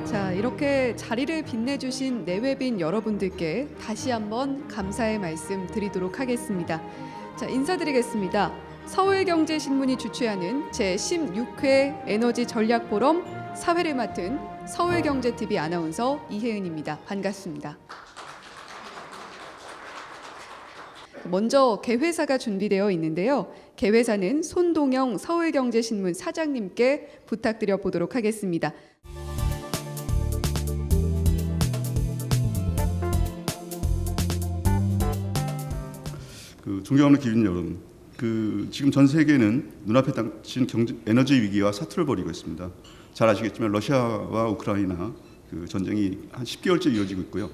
자, 이렇게 자리를 빛내주신 내외빈 여러분들께 다시 한번 감사의 말씀 드리도록 하겠습니다. 자, 인사드리겠습니다. 서울경제신문이 주최하는 제16회 에너지 전략 포럼 사회를 맡은 서울경제TV 아나운서 이혜은입니다. 반갑습니다. 먼저 개회사가 준비되어 있는데요. 개회사는 손동영 서울경제신문 사장님께 부탁드려 보도록 하겠습니다. 존경하는 기빈 여러분, 지금 전 세계는 눈앞에 닥친 에너지 위기와 사투를 벌이고 있습니다. 잘 아시겠지만 러시아와 우크라이나 전쟁이 한 10개월째 이어지고 있고요.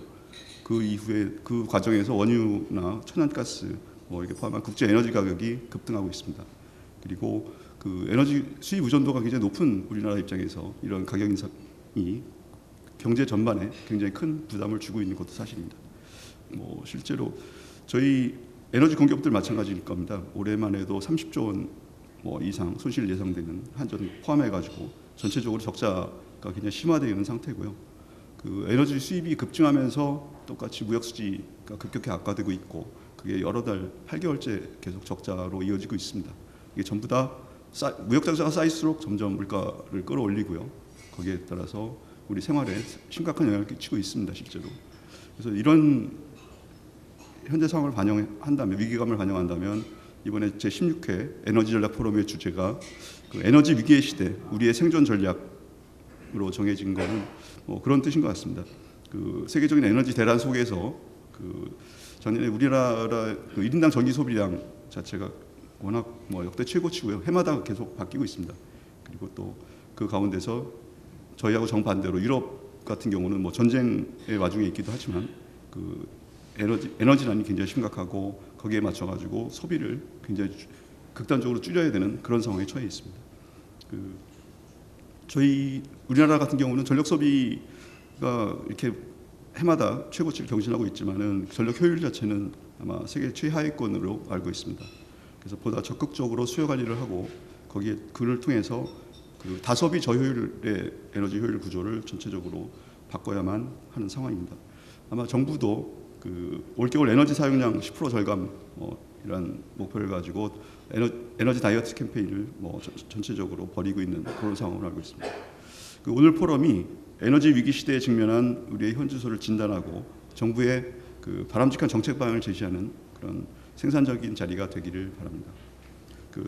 그 이후에 그 과정에서 원유나 천연가스 이렇게 포함한 국제 에너지 가격이 급등하고 있습니다. 그리고 에너지 수입 의존도가 굉장히 높은 우리나라 입장에서 이런 가격 인상이 경제 전반에 굉장히 큰 부담을 주고 있는 것도 사실입니다. 실제로 저희 에너지 공기업들 마찬가지일 겁니다. 올해만 해도 30조 원 이상 손실 예상되는 한전 포함해가지고 전체적으로 적자가 굉장히 심화되어 있는 상태고요. 에너지 수입이 급증하면서 똑같이 무역 수지가 급격히 악화되고 있고 그게 여러 달 8개월째 계속 적자로 이어지고 있습니다. 이게 전부 다 무역 적자가 쌓일수록 점점 물가를 끌어올리고요. 거기에 따라서 우리 생활에 심각한 영향을 끼치고 있습니다, 실제로. 그래서 이런 현재 상황을 반영한다면, 위기감을 반영한다면 이번에 제16회 에너지 전략 포럼의 주제가 에너지 위기의 시대, 우리의 생존 전략으로 정해진 것은 그런 뜻인 것 같습니다. 세계적인 에너지 대란 속에서 작년에 우리나라 1인당 전기 소비량 자체가 워낙 역대 최고치고요. 해마다 계속 바뀌고 있습니다. 그리고 또 그 가운데서 저희하고 정반대로 유럽 같은 경우는 전쟁의 와중에 있기도 하지만 에너지난이 굉장히 심각하고 거기에 맞춰가지고 소비를 굉장히 극단적으로 줄여야 되는 그런 상황에 처해 있습니다. 저희 우리나라 같은 경우는 전력 소비가 이렇게 해마다 최고치를 경신하고 있지만은 전력 효율 자체는 아마 세계 최하위권으로 알고 있습니다. 그래서 보다 적극적으로 수요 관리를 하고 거기에 그를 통해서 다소비 저효율의 에너지 효율 구조를 전체적으로 바꿔야만 하는 상황입니다. 아마 정부도 올겨울 에너지 사용량 10% 절감 이런 목표를 가지고 에너지 다이어트 캠페인을 전체적으로 벌이고 있는 그런 상황으로 알고 있습니다. 오늘 포럼이 에너지 위기 시대에 직면한 우리의 현주소를 진단하고 정부의 바람직한 정책 방향을 제시하는 그런 생산적인 자리가 되기를 바랍니다.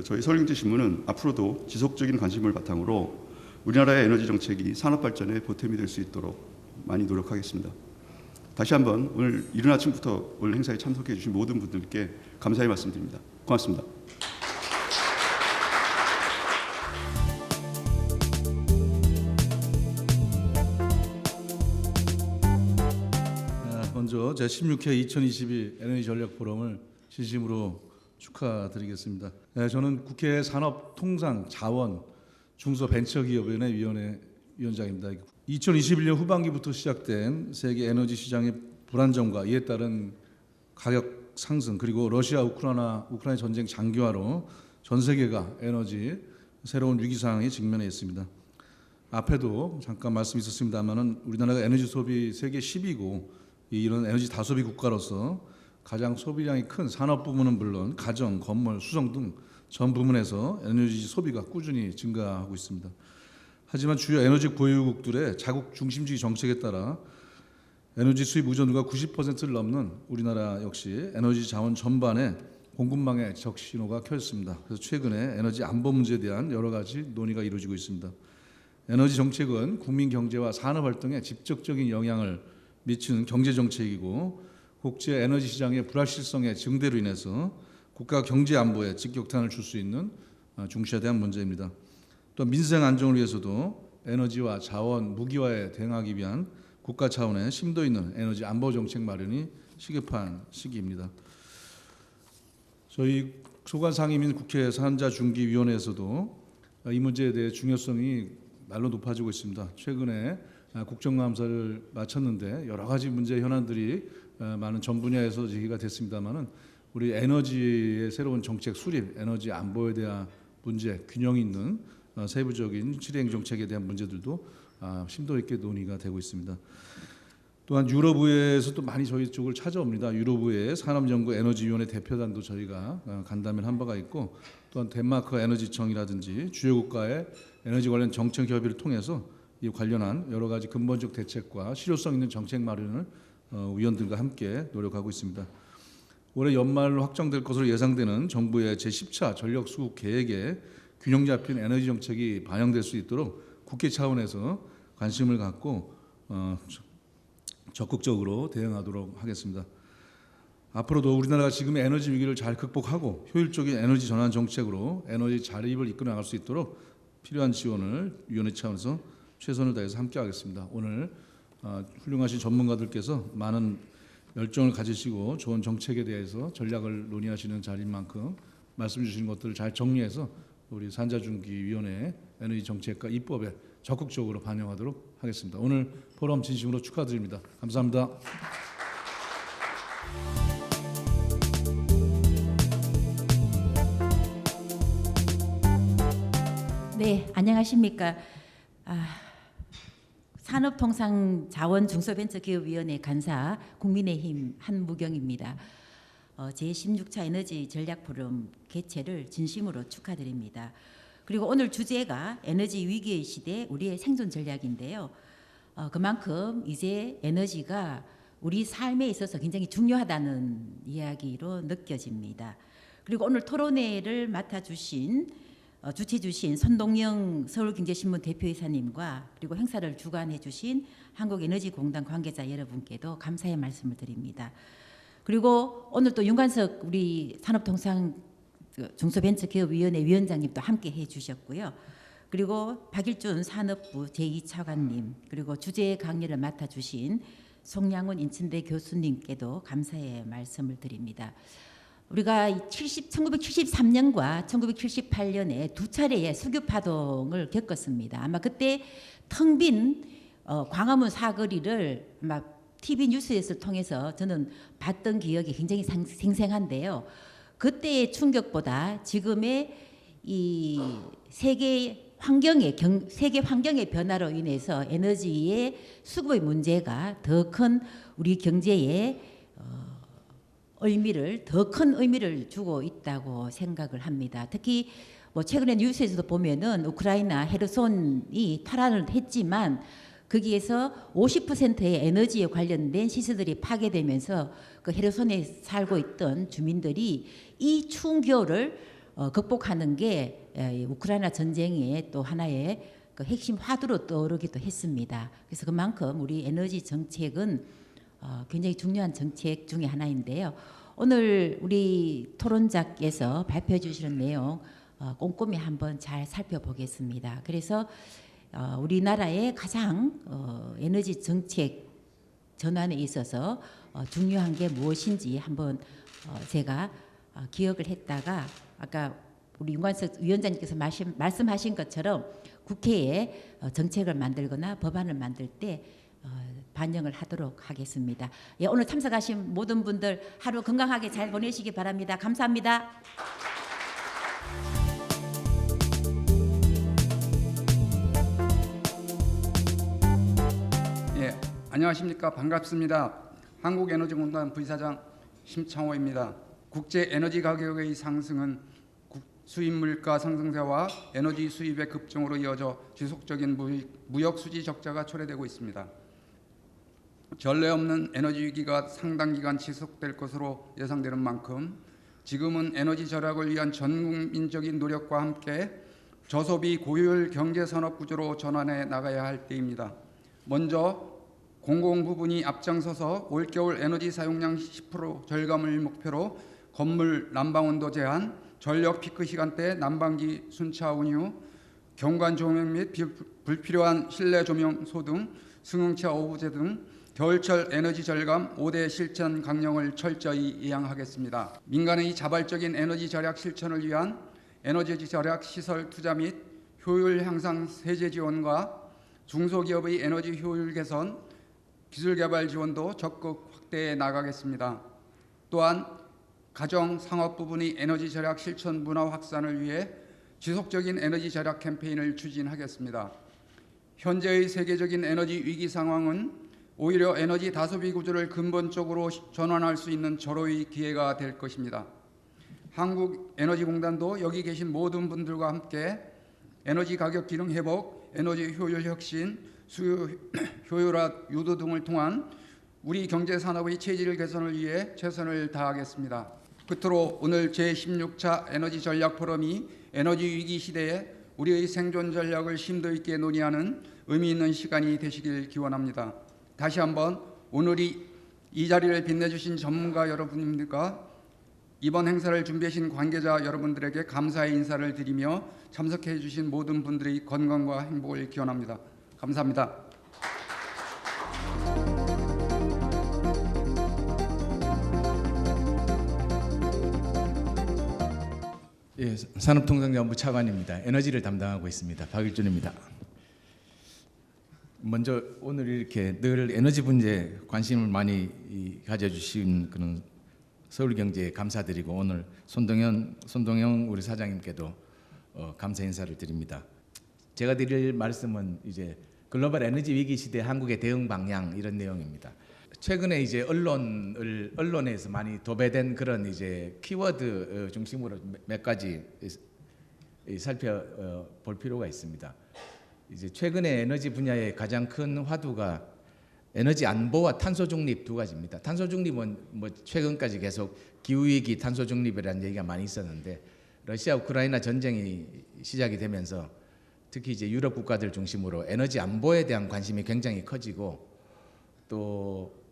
저희 서울경제신문은 앞으로도 지속적인 관심을 바탕으로 우리나라의 에너지 정책이 산업 발전에 보탬이 될 수 있도록 많이 노력하겠습니다. 다시 한번 오늘 이른 아침부터 오늘 행사에 참석해 주신 모든 분들께 감사의 말씀드립니다. 고맙습니다. 먼저 제16회 2022 에너지 전략 포럼을 진심으로 축하드리겠습니다. 저는 국회 산업통상자원 중소벤처기업위원회 위원장입니다. 2021년 후반기부터 시작된 세계 에너지 시장의 불안정과 이에 따른 가격 상승 그리고 러시아 우크라이나 전쟁 장기화로 전 세계가 에너지 새로운 위기 상황에 직면해 있습니다. 앞에도 잠깐 말씀이 있었습니다만은 우리나라가 에너지 소비 세계 10위고 이런 에너지 다소비 국가로서 가장 소비량이 큰 산업 부문은 물론 가정, 건물, 수송 등 전 부문에서 에너지 소비가 꾸준히 증가하고 있습니다. 하지만 주요 에너지 보유국들의 자국 중심주의 정책에 따라 에너지 수입 의존도가 90%를 넘는 우리나라 역시 에너지 자원 전반에 공급망의 적신호가 켜졌습니다. 그래서 최근에 에너지 안보 문제에 대한 여러 가지 논의가 이루어지고 있습니다. 에너지 정책은 국민 경제와 산업 활동에 직접적인 영향을 미치는 경제 정책이고 국제 에너지 시장의 불확실성의 증대로 인해서 국가 경제 안보에 직격탄을 줄 수 있는 중시해야 대한 문제입니다. 또 민생 안정을 위해서도 에너지와 자원, 무기화에 대응하기 위한 국가 차원의 심도 있는 에너지 안보 정책 마련이 시급한 시기입니다. 저희 소관상임인 국회 산자중기위원회에서도 이 문제에 대해 중요성이 날로 높아지고 있습니다. 최근에 국정감사를 마쳤는데 여러 가지 문제 현안들이 많은 전 분야에서 제기가 됐습니다만은 우리 에너지의 새로운 정책 수립, 에너지 안보에 대한 문제, 균형 있는 세부적인 실행 정책에 대한 문제들도 심도 있게 논의가 되고 있습니다. 또한 유럽의회에서도 많이 저희 쪽을 찾아옵니다. 유럽의회 산업연구 에너지위원회 대표단도 저희가 간담회를 한 바가 있고, 또한 덴마크 에너지청이라든지 주요 국가의 에너지 관련 정책 협의를 통해서 이 관련한 여러 가지 근본적 대책과 실효성 있는 정책 마련을 위원들과 함께 노력하고 있습니다. 올해 연말로 확정될 것으로 예상되는 정부의 제10차 전력수급 계획에 균형 잡힌 에너지 정책이 반영될 수 있도록 국회 차원에서 관심을 갖고 적극적으로 대응하도록 하겠습니다. 앞으로도 우리나라가 지금의 에너지 위기를 잘 극복하고 효율적인 에너지 전환 정책으로 에너지 자립을 이끌어 나갈 수 있도록 필요한 지원을 위원회 차원에서 최선을 다해서 함께하겠습니다. 오늘 훌륭하신 전문가들께서 많은 열정을 가지시고 좋은 정책에 대해서 전략을 논의하시는 자리인 만큼 말씀 주신 것들을 잘 정리해서 우리 산자중기위원회 에너지 정책과 입법에 적극적으로 반영하도록 하겠습니다. 오늘 포럼 진심으로 축하드립니다. 감사합니다. 네, 안녕하십니까. 산업통상자원중소벤처기업위원회 간사 국민의힘 한무경입니다. 제16차 에너지 전략포럼 개최를 진심으로 축하드립니다. 그리고 오늘 주제가 에너지 위기의 시대 우리의 생존 전략인데요. 그만큼 이제 에너지가 우리 삶에 있어서 굉장히 중요하다는 이야기로 느껴집니다. 그리고 오늘 토론회를 주최 주신 손동영 서울경제신문 대표이사님과 그리고 행사를 주관해 주신 한국에너지공단 관계자 여러분께도 감사의 말씀을 드립니다. 그리고 오늘 또 윤관석 우리 산업통상중소벤처기업위원회 위원장님도 함께 해주셨고요. 그리고 박일준 산업부 제2차관님, 그리고 주제 강의를 맡아주신 송양훈 인천대 교수님께도 감사의 말씀을 드립니다. 우리가 1973년과 1978년에 두 차례의 수교 파동을 겪었습니다. 아마 그때 텅 빈 광화문 사거리를 막 TV 뉴스에서 통해서 저는 봤던 기억이 굉장히 생생한데요. 그때의 충격보다 지금의 이 세계 환경의 변화로 인해서 에너지의 수급의 문제가 더 큰 우리 경제에 더 큰 의미를 주고 있다고 생각을 합니다. 특히 뭐 최근에 뉴스에서도 보면은 우크라이나 헤르손이 탈환을 했지만 거기에서 50%의 에너지에 관련된 시설들이 파괴되면서 그 헤르손에 살고 있던 주민들이 이 추운 겨울을 극복하는 게 우크라이나 전쟁의 또 하나의 그 핵심 화두로 떠오르기도 했습니다. 그래서 그만큼 우리 에너지 정책은 굉장히 중요한 정책 중에 하나인데요. 오늘 우리 토론자께서 발표해 주시는 내용 꼼꼼히 한번 잘 살펴보겠습니다. 그래서 우리나라의 가장 에너지 정책 전환에 있어서 중요한 게 무엇인지 한번 제가 기억을 했다가 아까 우리 윤관석 위원장님께서 말씀하신 것처럼 국회에 정책을 만들거나 법안을 만들 때 반영을 하도록 하겠습니다. 예, 오늘 참석하신 모든 분들 하루 건강하게 잘 보내시기 바랍니다. 감사합니다. 예, 안녕하십니까. 반갑습니다. 한국에너지공단 부이사장 심창호입니다. 국제 에너지 가격의 상승은 수입 물가 상승세와 에너지 수입의 급증으로 이어져 지속적인 무역 수지 적자가 초래되고 있습니다. 전례 없는 에너지 위기가 상당 기간 지속될 것으로 예상되는 만큼 지금은 에너지 절약을 위한 전국민적인 노력과 함께 저소비 고효율 경제산업 구조로 전환해 나가야 할 때입니다. 먼저 공공 부분이 앞장서서 올겨울 에너지 사용량 10% 절감을 목표로 건물 난방온도 제한, 전력 피크 시간대 난방기 순차 운유, 경관 조명 및 불필요한 실내 조명 소등, 승용차 오부제 등 겨울철 에너지 절감 5대 실천 강령을 철저히 이행하겠습니다. 민간의 자발적인 에너지 절약 실천을 위한 에너지 절약 시설 투자 및 효율 향상 세제 지원과 중소기업의 에너지 효율 개선, 기술 개발 지원도 적극 확대해 나가겠습니다. 또한 가정, 상업 부분의 에너지 절약 실천 문화 확산을 위해 지속적인 에너지 절약 캠페인을 추진하겠습니다. 현재의 세계적인 에너지 위기 상황은 오히려 에너지 다소비 구조를 근본적으로 전환할 수 있는 절호의 기회가 될 것입니다. 한국에너지공단도 여기 계신 모든 분들과 함께 에너지 가격 기능 회복, 에너지 효율 혁신, 수요 효율화 유도 등을 통한 우리 경제 산업의 체질 개선을 위해 최선을 다하겠습니다. 끝으로 오늘 제16차 에너지 전략 포럼이 에너지 위기 시대에 우리의 생존 전략을 심도 있게 논의하는 의미 있는 시간이 되시길 기원합니다. 다시 한번 오늘이 이 자리를 빛내주신 전문가 여러분들과 이번 행사를 준비하신 관계자 여러분들에게 감사의 인사를 드리며 참석해 주신 모든 분들의 건강과 행복을 기원합니다. 감사합니다. 예, 산업통상자원부 차관입니다. 에너지를 담당하고 있습니다. 박일준입니다. 먼저 오늘 이렇게 늘 에너지 문제에 관심을 많이 가져주신 그런 서울경제에 감사드리고 오늘 손동영 우리 사장님께도 감사 인사를 드립니다. 제가 드릴 말씀은 이제 글로벌 에너지 위기 시대 한국의 대응 방향 이런 내용입니다. 최근에 이제 언론에서 많이 도배된 그런 키워드 중심으로 몇 가지 살펴볼 필요가 있습니다. 이제 최근에 에너지 분야의 가장 큰 화두가 에너지 안보와 탄소 중립 두 가지입니다. 탄소 중립은 최근까지 계속 기후 위기, 탄소 중립이라는 얘기가 많이 있었는데 러시아 우크라이나 전쟁이 시작이 되면서 특히 이제 유럽 국가들 중심으로 에너지 안보에 대한 관심이 굉장히 커지고 또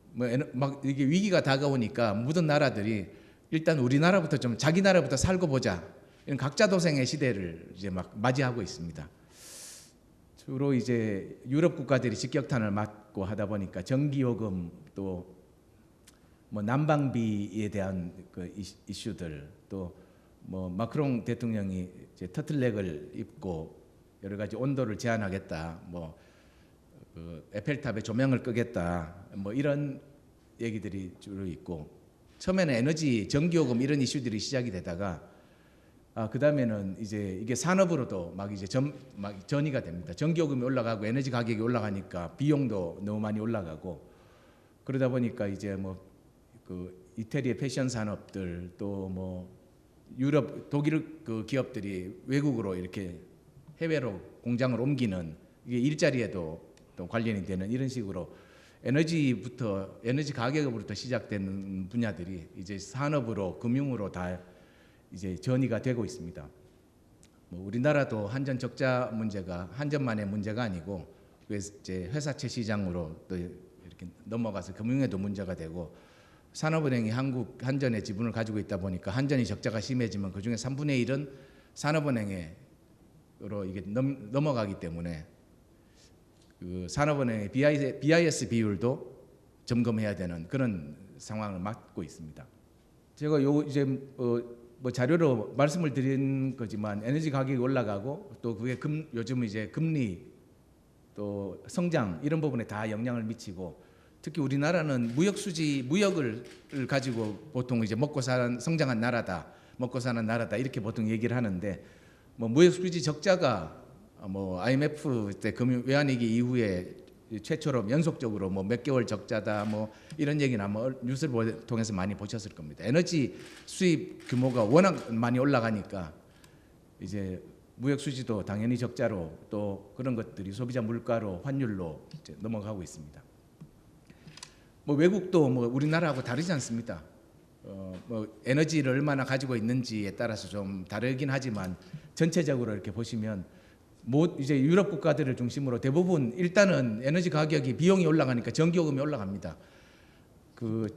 이게 위기가 다가오니까 모든 나라들이 일단 우리나라부터 좀 자기 나라부터 살고 보자 이런 각자 도생의 시대를 이제 막 맞이하고 있습니다. 주로 이제 유럽 국가들이 직격탄을 맞고 하다 보니까 전기요금 또 난방비에 대한 그 이슈들 또 마크롱 대통령이 이제 터틀넥을 입고 여러 가지 온도를 제한하겠다 에펠탑에 조명을 끄겠다 이런 얘기들이 주로 있고 처음에는 에너지 전기요금 이런 이슈들이 시작이 되다가 그 다음에는 이제 이게 산업으로도 막 전이가 됩니다. 전기요금이 올라가고 에너지 가격이 올라가니까 비용도 너무 많이 올라가고 그러다 보니까 이제 그 이태리의 패션 산업들 또 유럽 독일 그 기업들이 외국으로 이렇게 해외로 공장을 옮기는 이게 일자리에도 또 관련이 되는 이런 식으로 에너지 가격으로부터 시작되는 분야들이 이제 산업으로 금융으로 다 이제 전이가 되고 있습니다. 우리나라도 한전 적자 문제가 한전만의 문제가 아니고 이제 회사채 시장으로 또 이렇게 넘어가서 금융에도 문제가 되고 산업은행이 한국 한전의 지분을 가지고 있다 보니까 한전이 적자가 심해지면 그 중에 3분의 1은 산업은행으로 이게 넘어가기 때문에 그 산업은행의 BIS 비율도 점검해야 되는 그런 상황을 맞고 있습니다. 제가 자료로 말씀을 드린 거지만 에너지 가격이 올라가고 또 그게 요즘 이제 금리 또 성장 이런 부분에 다 영향을 미치고 특히 우리나라는 무역을 가지고 보통 이제 성장한 나라다, 먹고 사는 나라다 이렇게 보통 얘기를 하는데 무역 수지 적자가 IMF 때 금융 외환위기 이후에 최초로 연속적으로 몇 개월 적자다 이런 얘기는 아마 뉴스를 통해서 많이 보셨을 겁니다. 에너지 수입 규모가 워낙 많이 올라가니까 이제 무역 수지도 당연히 적자로 또 그런 것들이 소비자 물가로 환율로 이제 넘어가고 있습니다. 외국도 우리나라하고 다르지 않습니다. 에너지를 얼마나 가지고 있는지에 따라서 좀 다르긴 하지만 전체적으로 이렇게 보시면 이제 유럽 국가들을 중심으로 대부분 일단은 에너지 가격이 비용이 올라가니까 전기요금이 올라갑니다. 그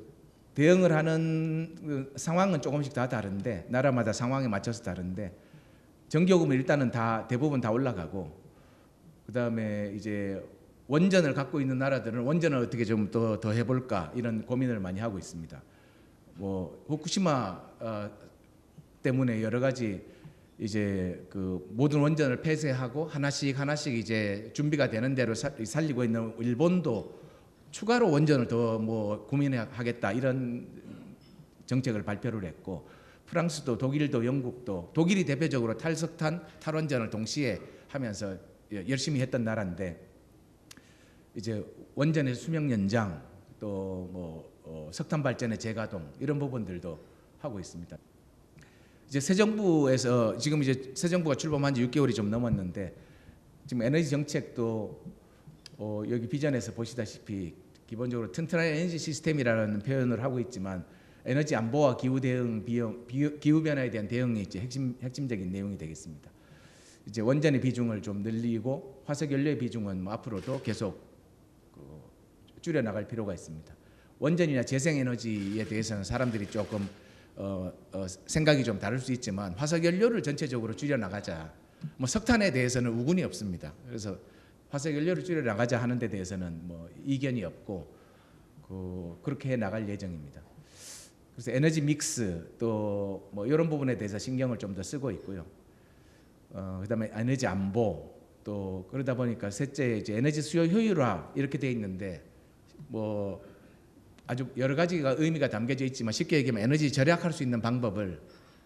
대응을 하는 그 상황은 조금씩 다 다른데 나라마다 상황에 맞춰서 다른데 전기요금은 일단은 대부분 다 올라가고 그 다음에 이제 원전을 갖고 있는 나라들은 원전을 어떻게 좀 더 해볼까 이런 고민을 많이 하고 있습니다. 후쿠시마 때문에 여러 가지 이제 그 모든 원전을 폐쇄하고 하나씩 이제 준비가 되는 대로 살리고 있는 일본도 추가로 원전을 더 고민하겠다 이런 정책을 발표를 했고 프랑스도 독일도 영국도 독일이 대표적으로 탈석탄 탈원전을 동시에 하면서 열심히 했던 나라인데 이제 원전의 수명 연장 또 뭐 석탄 발전의 재가동 이런 부분들도 하고 있습니다. 이제 새 정부에서 지금 이제 새 정부가 출범한 지 6개월이 좀 넘었는데 지금 에너지 정책도 여기 비전에서 보시다시피 기본적으로 튼튼한 에너지 시스템이라는 표현을 하고 있지만 에너지 안보와 기후 대응 기후 변화에 대한 대응이 이제 핵심적인 내용이 되겠습니다. 이제 원전의 비중을 좀 늘리고 화석 연료의 비중은 뭐 앞으로도 계속 줄여 나갈 필요가 있습니다. 원전이나 재생 에너지에 대해서는 사람들이 조금 생각이 좀 다를 수 있지만 화석 연료를 전체적으로 줄여 나가자. 뭐 석탄에 대해서는 우군이 없습니다. 그래서 화석 연료를 줄여 나가자 하는 데 대해서는 뭐 이견이 없고 그렇게 해 나갈 예정입니다. 그래서 에너지 믹스 또 뭐 이런 부분에 대해서 신경을 좀 더 쓰고 있고요. 그다음에 에너지 안보 또 그러다 보니까 셋째 이제 에너지 수요 효율화 이렇게 돼 있는데 뭐 아주 여러 가지가 의미가 담겨져 있지만 쉽게 얘기하면 에너지 절약할 수 있는 방법을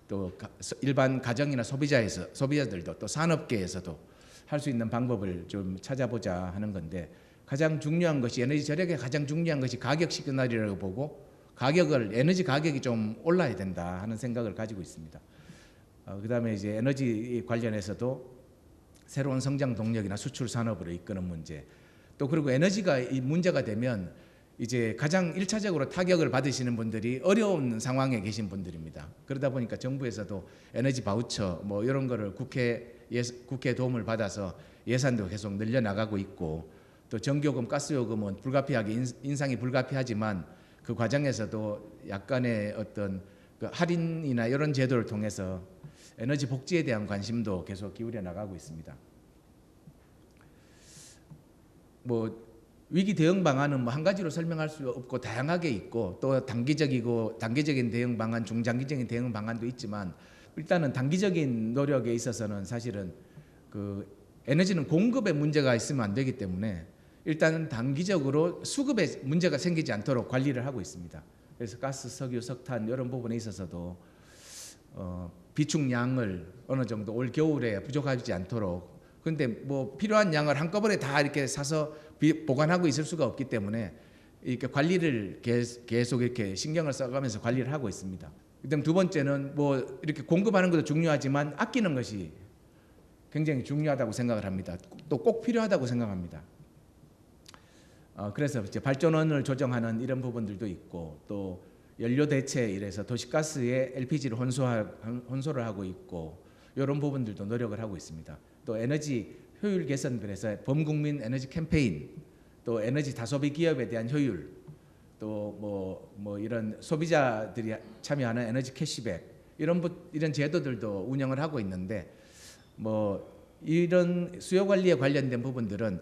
또 일반 가정이나 소비자들도 또 산업계에서도 할 수 있는 방법을 좀 찾아보자 하는 건데 가장 중요한 것이 에너지 절약에 가장 중요한 것이 가격 시그널이라고 보고 에너지 가격이 좀 올라야 된다 하는 생각을 가지고 있습니다. 그다음에 이제 에너지 관련해서도 새로운 성장 동력이나 수출 산업으로 이끄는 문제 또 그리고 에너지가 이 문제가 되면 이제 가장 1차적으로 타격을 받으시는 분들이 어려운 상황에 계신 분들입니다. 그러다 보니까 정부에서도 에너지 바우처 뭐 이런 거를 국회 도움을 받아서 예산도 계속 늘려나가고 있고 또 전기요금, 가스요금은 불가피하게 인상이 불가피하지만 그 과정에서도 약간의 어떤 그 할인이나 이런 제도를 통해서 에너지 복지에 대한 관심도 계속 기울여 나가고 있습니다. 뭐 위기 대응 방안은 뭐 한 가지로 설명할 수 없고 다양하게 있고 또 단기적인 대응 방안, 중장기적인 대응 방안도 있지만 일단은 단기적인 노력에 있어서는 사실은 그 에너지는 공급에 문제가 있으면 안 되기 때문에 일단은 단기적으로 수급에 문제가 생기지 않도록 관리를 하고 있습니다. 그래서 가스, 석유, 석탄 이런 부분에 있어서도 비축량을 어느 정도 올 겨울에 부족하지 않도록 그런데 뭐 필요한 양을 한꺼번에 다 이렇게 사서 보관하고 있을 수가 없기 때문에 이렇게 관리를 계속 이렇게 신경을 써가면서 관리를 하고 있습니다. 그다음 두 번째는 뭐 이렇게 공급하는 것도 중요하지만 아끼는 것이 굉장히 중요하다고 생각을 합니다. 또 꼭 필요하다고 생각합니다. 그래서 이제 발전원을 조정하는 이런 부분들도 있고 또 연료 대체 이래서 도시가스에 LPG를 혼소를 하고 있고 이런 부분들도 노력을 하고 있습니다. 또 에너지 효율 개선 그래서 범국민 에너지 캠페인 또 에너지 다소비 기업에 대한 효율 또 뭐 이런 소비자들이 참여하는 에너지 캐시백 이런 제도들도 운영을 하고 있는데 뭐 이런 수요 관리에 관련된 부분들은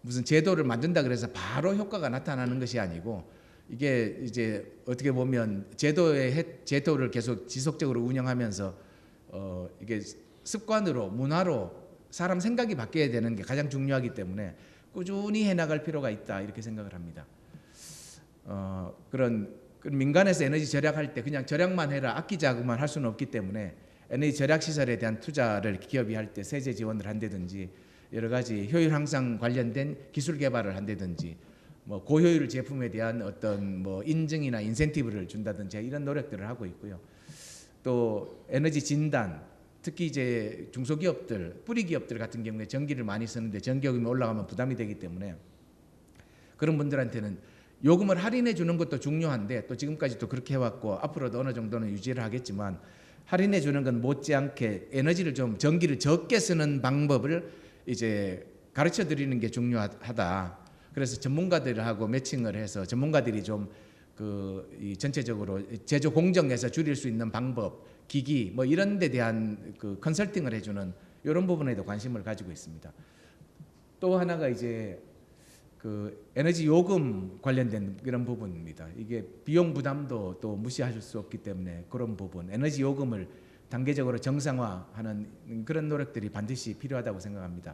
무슨 제도를 만든다 그래서 바로 효과가 나타나는 것이 아니고 이게 이제 어떻게 보면 제도를 계속 지속적으로 운영하면서 이게 습관으로 문화로 사람 생각이 바뀌어야 되는 게 가장 중요하기 때문에 꾸준히 해나갈 필요가 있다 이렇게 생각을 합니다. 그런 민간에서 에너지 절약할 때 그냥 절약만 해라 아끼자고만 할 수는 없기 때문에 에너지 절약 시설에 대한 투자를 기업이 할 때 세제 지원을 한다든지 여러 가지 효율 향상 관련된 기술 개발을 한다든지 뭐 고효율 제품에 대한 어떤 뭐 인증이나 인센티브를 준다든지 이런 노력들을 하고 있고요. 또 에너지 진단 특히 이제 중소기업들, 뿌리 기업들 같은 경우에 전기를 많이 쓰는데 전기요금이 올라가면 부담이 되기 때문에 그런 분들한테는 요금을 할인해 주는 것도 중요한데 또 지금까지도 그렇게 해왔고 앞으로도 어느 정도는 유지를 하겠지만 할인해 주는 건 못지않게 에너지를 좀 전기를 적게 쓰는 방법을 이제 가르쳐 드리는 게 중요하다. 그래서 전문가들하고 매칭을 해서 전문가들이 좀 이 전체적으로 제조 공정에서 줄일 수 있는 방법, 기기 뭐 이런 데 대한 그 컨설팅을 해주는 이런 부분에도 관심을 가지고 있습니다. 또 하나가 이제 그 에너지 요금 관련된 그런 부분입니다. 이게 비용 부담도 또 무시할 수 없기 때문에 그런 부분, 에너지 요금을 단계적으로 정상화하는 그런 노력들이 반드시 필요하다고 생각합니다.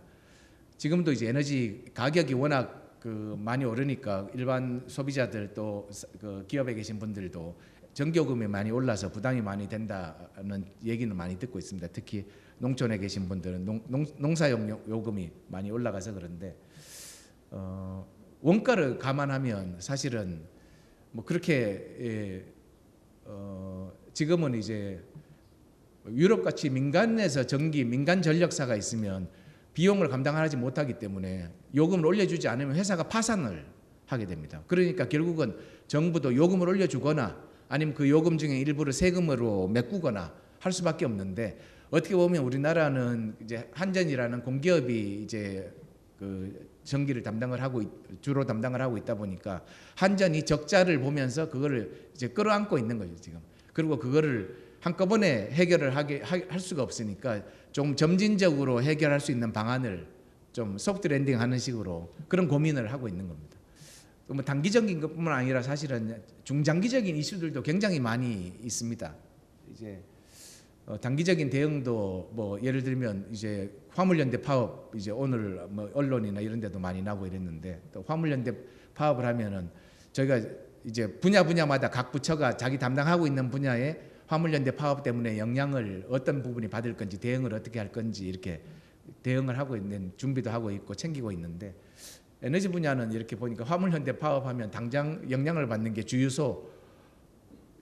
지금도 이제 에너지 가격이 워낙 많이 오르니까 일반 소비자들 또 그 기업에 계신 분들도 전기요금이 많이 올라서 부담이 많이 된다는 얘기는 많이 듣고 있습니다. 특히 농촌에 계신 분들은 농사용 요금이 많이 올라가서 그런데 원가를 감안하면 사실은 뭐 그렇게 지금은 이제 유럽 같이 민간에서 민간 전력사가 있으면 비용을 감당하지 못하기 때문에 요금을 올려주지 않으면 회사가 파산을 하게 됩니다. 그러니까 결국은 정부도 요금을 올려주거나 아니면 그 요금 중에 일부를 세금으로 메꾸거나 할 수밖에 없는데, 어떻게 보면 우리나라는 이제 한전이라는 공기업이 이제 그 전기를 주로 담당을 하고 있다 보니까 한전이 적자를 보면서 그거를 이제 끌어안고 있는 거죠 지금. 그리고 그거를 한꺼번에 해결을 할 수가 없으니까 좀 점진적으로 해결할 수 있는 방안을 좀 소프트 랜딩하는 식으로 그런 고민을 하고 있는 겁니다. 또 뭐 단기적인 것뿐만 아니라 사실은 중장기적인 이슈들도 굉장히 많이 있습니다. 이제 단기적인 대응도 뭐 예를 들면 이제 화물연대 파업, 이제 오늘 뭐 언론이나 이런 데도 많이 나고 이랬는데, 또 화물연대 파업을 하면은 저희가 이제 분야마다 각 부처가 자기 담당하고 있는 분야에 화물연대 파업 때문에 영향을 어떤 부분이 받을 건지, 대응을 어떻게 할 건지 이렇게 대응을 하고 있는, 준비도 하고 있고 챙기고 있는데, 에너지 분야는 이렇게 보니까 화물연대 파업하면 당장 영향을 받는 게 주유소,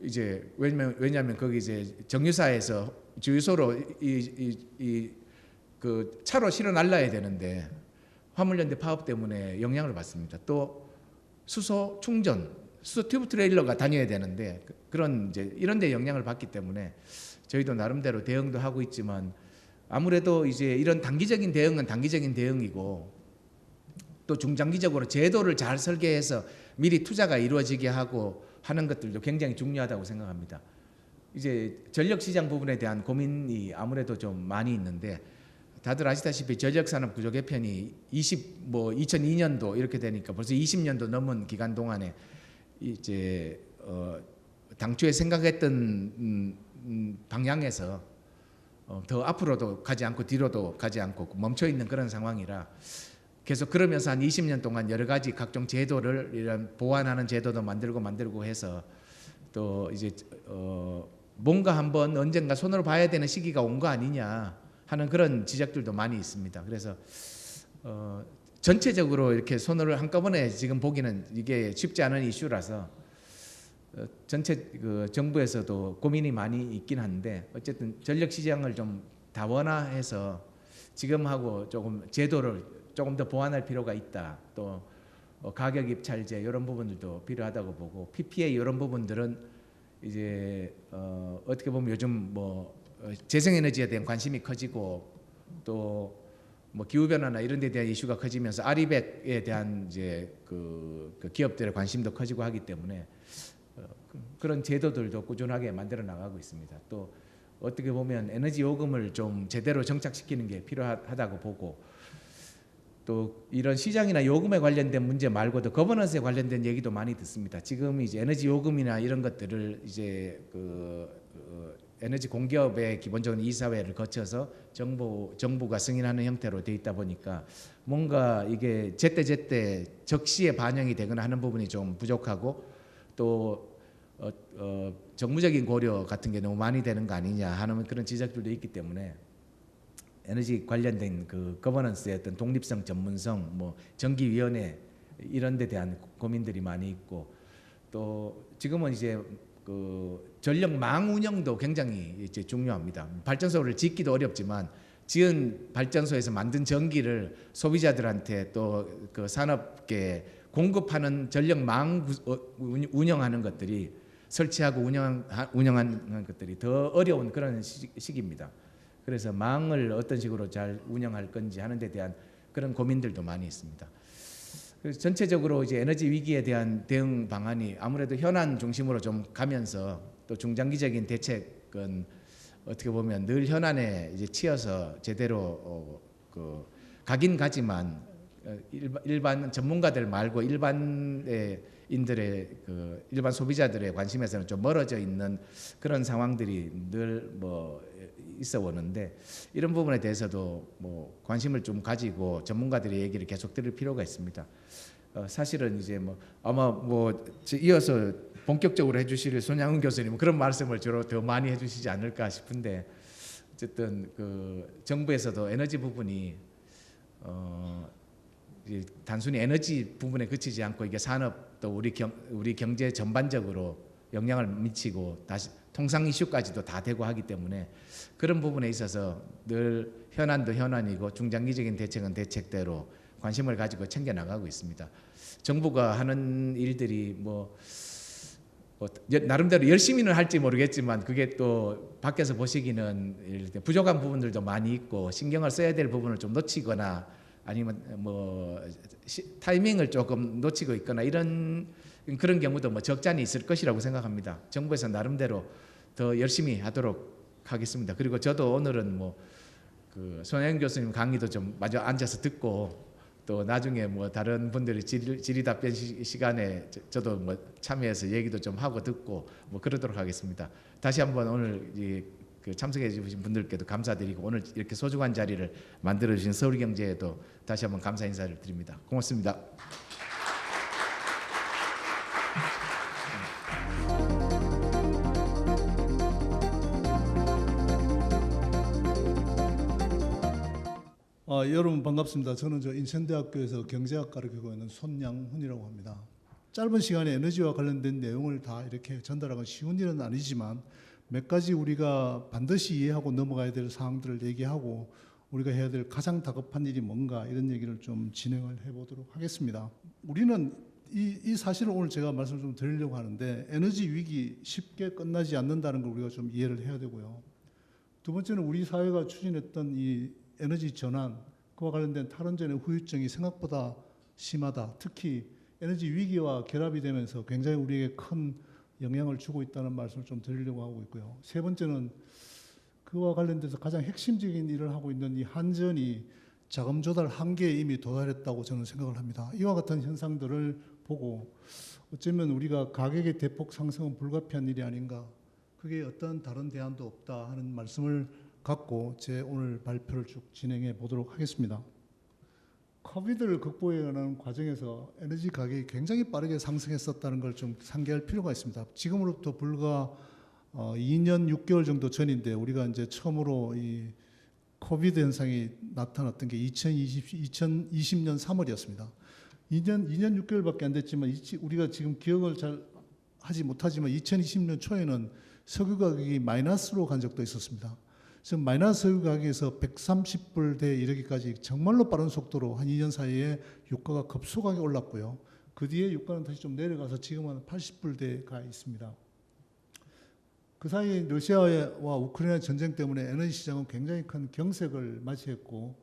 이제 왜냐하면 거기 이제 정유사에서 주유소로 그 차로 실어 날라야 되는데 화물연대 파업 때문에 영향을 받습니다. 또 수소 충전, 수소 튜브 트레일러가 다녀야 되는데 그런 이제 이런 데 영향을 받기 때문에 저희도 나름대로 대응도 하고 있지만, 아무래도 이제 이런 단기적인 대응은 단기적인 대응이고, 또 중장기적으로 제도를 잘 설계해서 미리 투자가 이루어지게 하고 하는 것들도 굉장히 중요하다고 생각합니다. 이제 전력 시장 부분에 대한 고민이 아무래도 좀 많이 있는데, 다들 아시다시피 전력산업 구조 개편이 2002년도 이렇게 되니까 벌써 20년도 넘은 기간 동안에 이제 당초에 생각했던 방향에서 더 앞으로도 가지 않고 뒤로도 가지 않고 멈춰 있는 그런 상황이라, 계속 그러면서 한 20년 동안 여러 가지 각종 제도를 이런 보완하는 제도도 만들고 해서 또 이제 뭔가 한번 언젠가 손으로 봐야 되는 시기가 온 거 아니냐 하는 그런 지적들도 많이 있습니다. 그래서 전체적으로 이렇게 손을 한꺼번에 지금 보기는 이게 쉽지 않은 이슈라서 전체 그 정부에서도 고민이 많이 있긴 한데, 어쨌든 전력 시장을 좀 다원화해서 지금하고 조금 제도를 조금 더 보완할 필요가 있다. 또 가격 입찰제 이런 부분들도 필요하다고 보고, PPA 이런 부분들은 이제 어떻게 보면 요즘 뭐 재생에너지에 대한 관심이 커지고, 또 뭐 기후 변화나 이런 데 대한 이슈가 커지면서 아리백에 대한 이제 그 기업들의 관심도 커지고 하기 때문에 그런 제도들도 꾸준하게 만들어 나가고 있습니다. 또 어떻게 보면 에너지 요금을 좀 제대로 정착시키는 게 필요하다고 보고, 또 이런 시장이나 요금에 관련된 문제 말고도 거버넌스에 관련된 얘기도 많이 듣습니다. 지금 이제 에너지 요금이나 이런 것들을 이제 에너지 공기업의 기본적인 이사회를 거쳐서 정부가 승인하는 형태로 돼 있다 보니까 뭔가 이게 제때 적시에 반영이 되거나 하는 부분이 좀 부족하고, 또 정무적인 고려 같은 게 너무 많이 되는 거 아니냐 하는 그런 지적들도 있기 때문에 에너지 관련된 그 거버넌스의 어떤 독립성, 전문성, 뭐 정기위원회 이런 데 대한 고민들이 많이 있고, 또 지금은 이제 그 전력망 운영도 굉장히 이제 중요합니다. 발전소를 짓기도 어렵지만 지은 발전소에서 만든 전기를 소비자들한테 또 그 산업계에 공급하는 전력망 운영하는 것들이, 설치하고 운영하는 것들이 더 어려운 그런 시기입니다. 그래서 망을 어떤 식으로 잘 운영할 건지 하는 데 대한 그런 고민들도 많이 있습니다. 그래서 전체적으로 이제 에너지 위기에 대한 대응 방안이 아무래도 현안 중심으로 좀 가면서, 또 중장기적인 대책은 어떻게 보면 늘 현안에 이제 치여서 제대로 가긴 가지만 일반 전문가들 말고 일반인들의 일반 소비자들의 관심에서는 좀 멀어져 있는 그런 상황들이 늘 뭐 있어 오는데, 이런 부분에 대해서도 뭐 관심을 좀 가지고 전문가들의 얘기를 계속 들을 필요가 있습니다. 사실은 이제 뭐 아마 뭐 이어서 본격적으로 해주실 손양훈 교수님은 그런 말씀을 주로 더 많이 해주시지 않을까 싶은데, 어쨌든 그 정부에서도 에너지 부분이 단순히 에너지 부분에 그치지 않고 이게 산업 또 우리 경제 전반적으로 영향을 미치고 다시 통상 이슈까지도 다 되고 하기 때문에 그런 부분에 있어서 늘 현안도 현안이고 중장기적인 대책은 대책대로 관심을 가지고 챙겨 나가고 있습니다. 정부가 하는 일들이 나름대로 열심히는 할지 모르겠지만 그게 또 밖에서 보시기는 부족한 부분들도 많이 있고 신경을 써야 될 부분을 좀 놓치거나 아니면 타이밍을 조금 놓치고 있거나 그런 경우도 적지 않이 있을 것이라고 생각합니다. 정부에서 나름대로 더 열심히 하도록 하겠습니다. 그리고 저도 오늘은 그 손혜영 교수님 강의도 좀 마저 앉아서 듣고 또 나중에 다른 분들이 질의 답변 시간에 저도 참여해서 얘기도 좀 하고 듣고 그러도록 하겠습니다. 다시 한번 오늘 그 참석해 주신 분들께도 감사드리고 오늘 이렇게 소중한 자리를 만들어 주신 서울경제에도 다시 한번 감사 인사를 드립니다. 고맙습니다. 여러분 반갑습니다. 저는 인천대학교에서 경제학과를 교육하고 있는 손양훈이라고 합니다. 짧은 시간에 에너지와 관련된 내용을 다 이렇게 전달하기 쉬운 일은 아니지만 몇 가지 우리가 반드시 이해하고 넘어가야 될 사항들을 얘기하고 우리가 해야 될 가장 다급한 일이 뭔가 이런 얘기를 좀 진행을 해보도록 하겠습니다. 우리는 이 사실을 오늘 제가 말씀을 좀 드리려고 하는데 에너지 위기 쉽게 끝나지 않는다는 걸 우리가 좀 이해를 해야 되고요. 두 번째는 우리 사회가 추진했던 이 에너지 전환, 그와 관련된 탈원전의 후유증이 생각보다 심하다. 특히 에너지 위기와 결합이 되면서 굉장히 우리에게 큰 영향을 주고 있다는 말씀을 좀 드리려고 하고 있고요. 세 번째는 그와 관련돼서 가장 핵심적인 일을 하고 있는 이 한전이 자금 조달 한계에 이미 도달했다고 저는 생각을 합니다. 이와 같은 현상들을 보고 어쩌면 우리가 가격의 대폭 상승은 불가피한 일이 아닌가, 그게 어떤 다른 대안도 없다 하는 말씀을 갖고 제 오늘 발표를 쭉 진행해 보도록 하겠습니다. 코비드를 극복해가는 과정에서 에너지 가격이 굉장히 빠르게 상승했었다는 걸 좀 상기할 필요가 있습니다. 지금으로부터 불과 2년 6개월 정도 전인데 우리가 이제 처음으로 이 코비드 현상이 나타났던 게 2020년 3월이었습니다. 2년 6개월밖에 안 됐지만 우리가 지금 기억을 잘 하지 못하지만 2020년 초에는 석유 가격이 마이너스로 간 적도 있었습니다. 지금 마이너스 석유 가격에서 130불대에 이르기까지 정말로 빠른 속도로 한 2년 사이에 유가가 급속하게 올랐고요. 그 뒤에 유가는 다시 좀 내려가서 지금은 80불대에 가 있습니다. 그 사이 러시아와 우크라이나 전쟁 때문에 에너지 시장은 굉장히 큰 경색을 맞이했고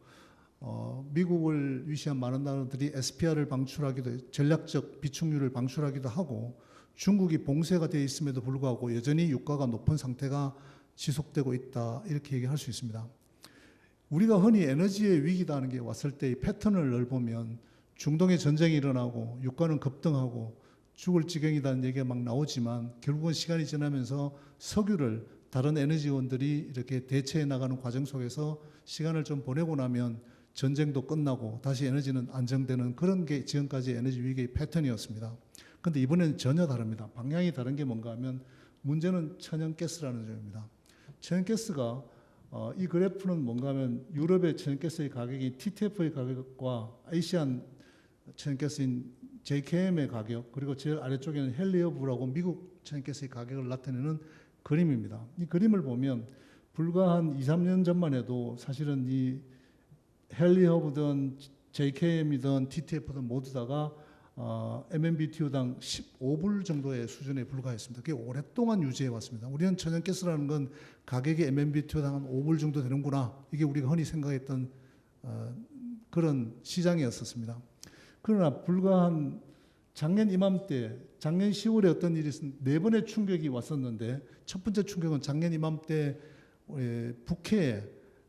미국을 위시한 많은 나라들이 SPR을 방출하기도, 전략적 비축유를 방출하기도 하고 중국이 봉쇄가 되어 있음에도 불구하고 여전히 유가가 높은 상태가 지속되고 있다, 이렇게 얘기할 수 있습니다. 우리가 흔히 에너지의 위기다 하는 게 왔을 때 이 패턴을 보면 중동에 전쟁이 일어나고 유가는 급등하고 죽을 지경이라는 얘기가 막 나오지만 결국은 시간이 지나면서 석유를 다른 에너지원들이 이렇게 대체해 나가는 과정 속에서 시간을 좀 보내고 나면 전쟁도 끝나고 다시 에너지는 안정되는 그런 게 지금까지 에너지 위기의 패턴이었습니다. 그런데 이번에는 전혀 다릅니다. 방향이 다른 게 뭔가 하면 문제는 천연가스라는 점입니다. 천연가스가 이 그래프는 뭔가 하면 유럽의 천연가스의 가격이 TTF의 가격과 아시안 천연가스인 JKM의 가격, 그리고 제일 아래쪽에는 헨리허브라고 미국 천연가스의 가격을 나타내는 그림입니다. 이 그림을 보면 불과 한 2, 3년 전만 해도 사실은 이 헨리허브든 JKM이든 TTF든 모두 다가 MMBTU당 15불 정도의 수준에 불과했습니다. 그게 오랫동안 유지해 왔습니다. 우리는 천연가스라는 건 가격이 MMBTU당 한 5불 정도 되는구나, 이게 우리가 흔히 생각했던 그런 시장이었었습니다. 그러나 불과 한 작년 이맘때, 작년 10월에 어떤 일이 있었는데 4번의 충격이 왔었는데 첫 번째 충격은 작년 이맘때 북해에,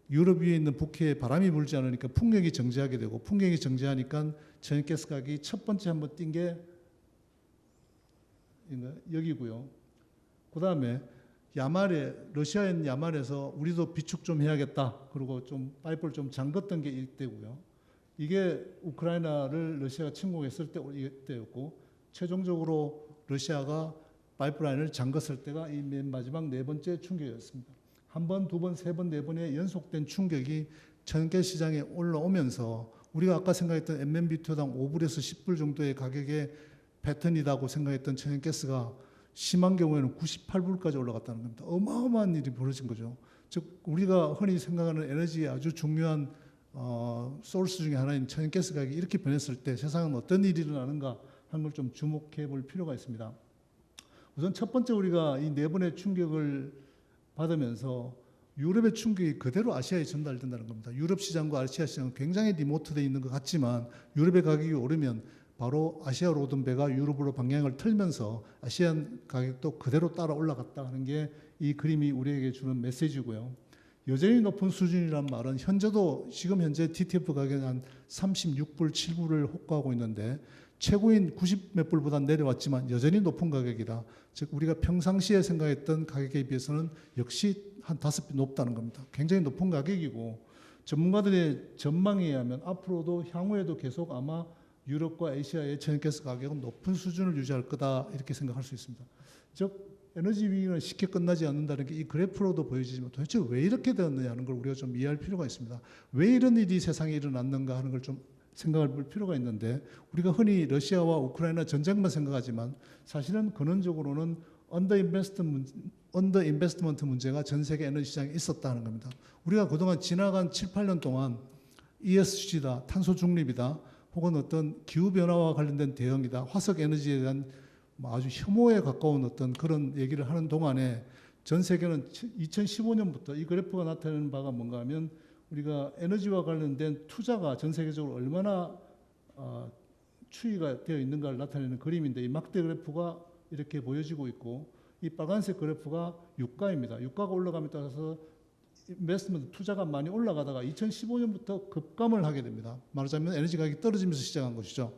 유럽 위에 있는 북해에 바람이 불지 않으니까 풍력이 정지하게 되고, 풍력이 정지하니까 천연가스 가격이 첫 번째 한번 뛴 게 여기고요. 그 다음에 야말에, 러시아에 있는 야말에서 우리도 비축 좀 해야겠다, 그리고 좀 파이프를 좀 잠갔던 게 이때고요. 이게 우크라이나를 러시아가 침공했을 때였고, 최종적으로 러시아가 파이프라인을 잠갔을 때가 이 맨 마지막 4번째 충격이었습니다. 한 번, 두 번, 세 번, 네 번의 연속된 충격이 천연가스 시장에 올라오면서 우리가 아까 생각했던 MMBTU당 5불에서 10불 정도의 가격의 패턴이라고 생각했던 천연가스가 심한 경우에는 98불까지 올라갔다는 겁니다. 어마어마한 일이 벌어진 거죠. 즉 우리가 흔히 생각하는 에너지의 아주 중요한 소스 중에 하나인 천연가스 가격이 이렇게 변했을 때 세상은 어떤 일이 일어나는가 하는 걸 좀 주목해 볼 필요가 있습니다. 우선 첫 번째 우리가 이 네 번의 충격을 받으면서 유럽의 충격이 그대로 아시아에 전달된다는 겁니다. 유럽 시장과 아시아 시장은 굉장히 리모트되어 있는 것 같지만 유럽의 가격이 오르면 바로 아시아로 오던 배가 유럽으로 방향을 틀면서 아시안 가격도 그대로 따라 올라갔다 하는 게 이 그림이 우리에게 주는 메시지고요. 여전히 높은 수준이란 말은 지금 현재 TTF 가격은 한 36불, 7불을 호가하고 있는데 최고인 90 몇 불보다 내려왔지만 여전히 높은 가격이다. 즉 우리가 평상시에 생각했던 가격에 비해서는 역시 한 5배 높다는 겁니다. 굉장히 높은 가격이고 전문가들의 전망에 의하면 앞으로도 향후에도 계속 아마 유럽과 아시아의 천연가스 가격은 높은 수준을 유지할 거다 이렇게 생각할 수 있습니다. 즉 에너지 위기는 쉽게 끝나지 않는다는 게 이 그래프로도 보여지지만 도대체 왜 이렇게 되었느냐는 걸 우리가 좀 이해할 필요가 있습니다. 왜 이런 일이 세상에 일어났는가 하는 걸 좀 생각해 볼 필요가 있는데 우리가 흔히 러시아와 우크라이나 전쟁만 생각하지만 사실은 근원적으로는 언더 인베스트먼트 문제가 전 세계 에너지 시장에 있었다는 겁니다. 우리가 그동안 지나간 7, 8년 동안 ESG다, 탄소 중립이다, 혹은 어떤 기후변화와 관련된 대응이다, 화석 에너지에 대한 아주 혐오에 가까운 어떤 그런 얘기를 하는 동안에 전 세계는 2015년부터 이 그래프가 나타내는 바가 뭔가 하면 우리가 에너지와 관련된 투자가 전 세계적으로 얼마나 추이가 되어 있는가를 나타내는 그림인데 이 막대 그래프가 이렇게 보여지고 있고 이 빨간색 그래프가 유가입니다. 유가가 올라감에 따라서 인베스트먼트 투자가 많이 올라가다가 2015년부터 급감을 하게 됩니다. 말하자면 에너지 가격이 떨어지면서 시작한 것이죠.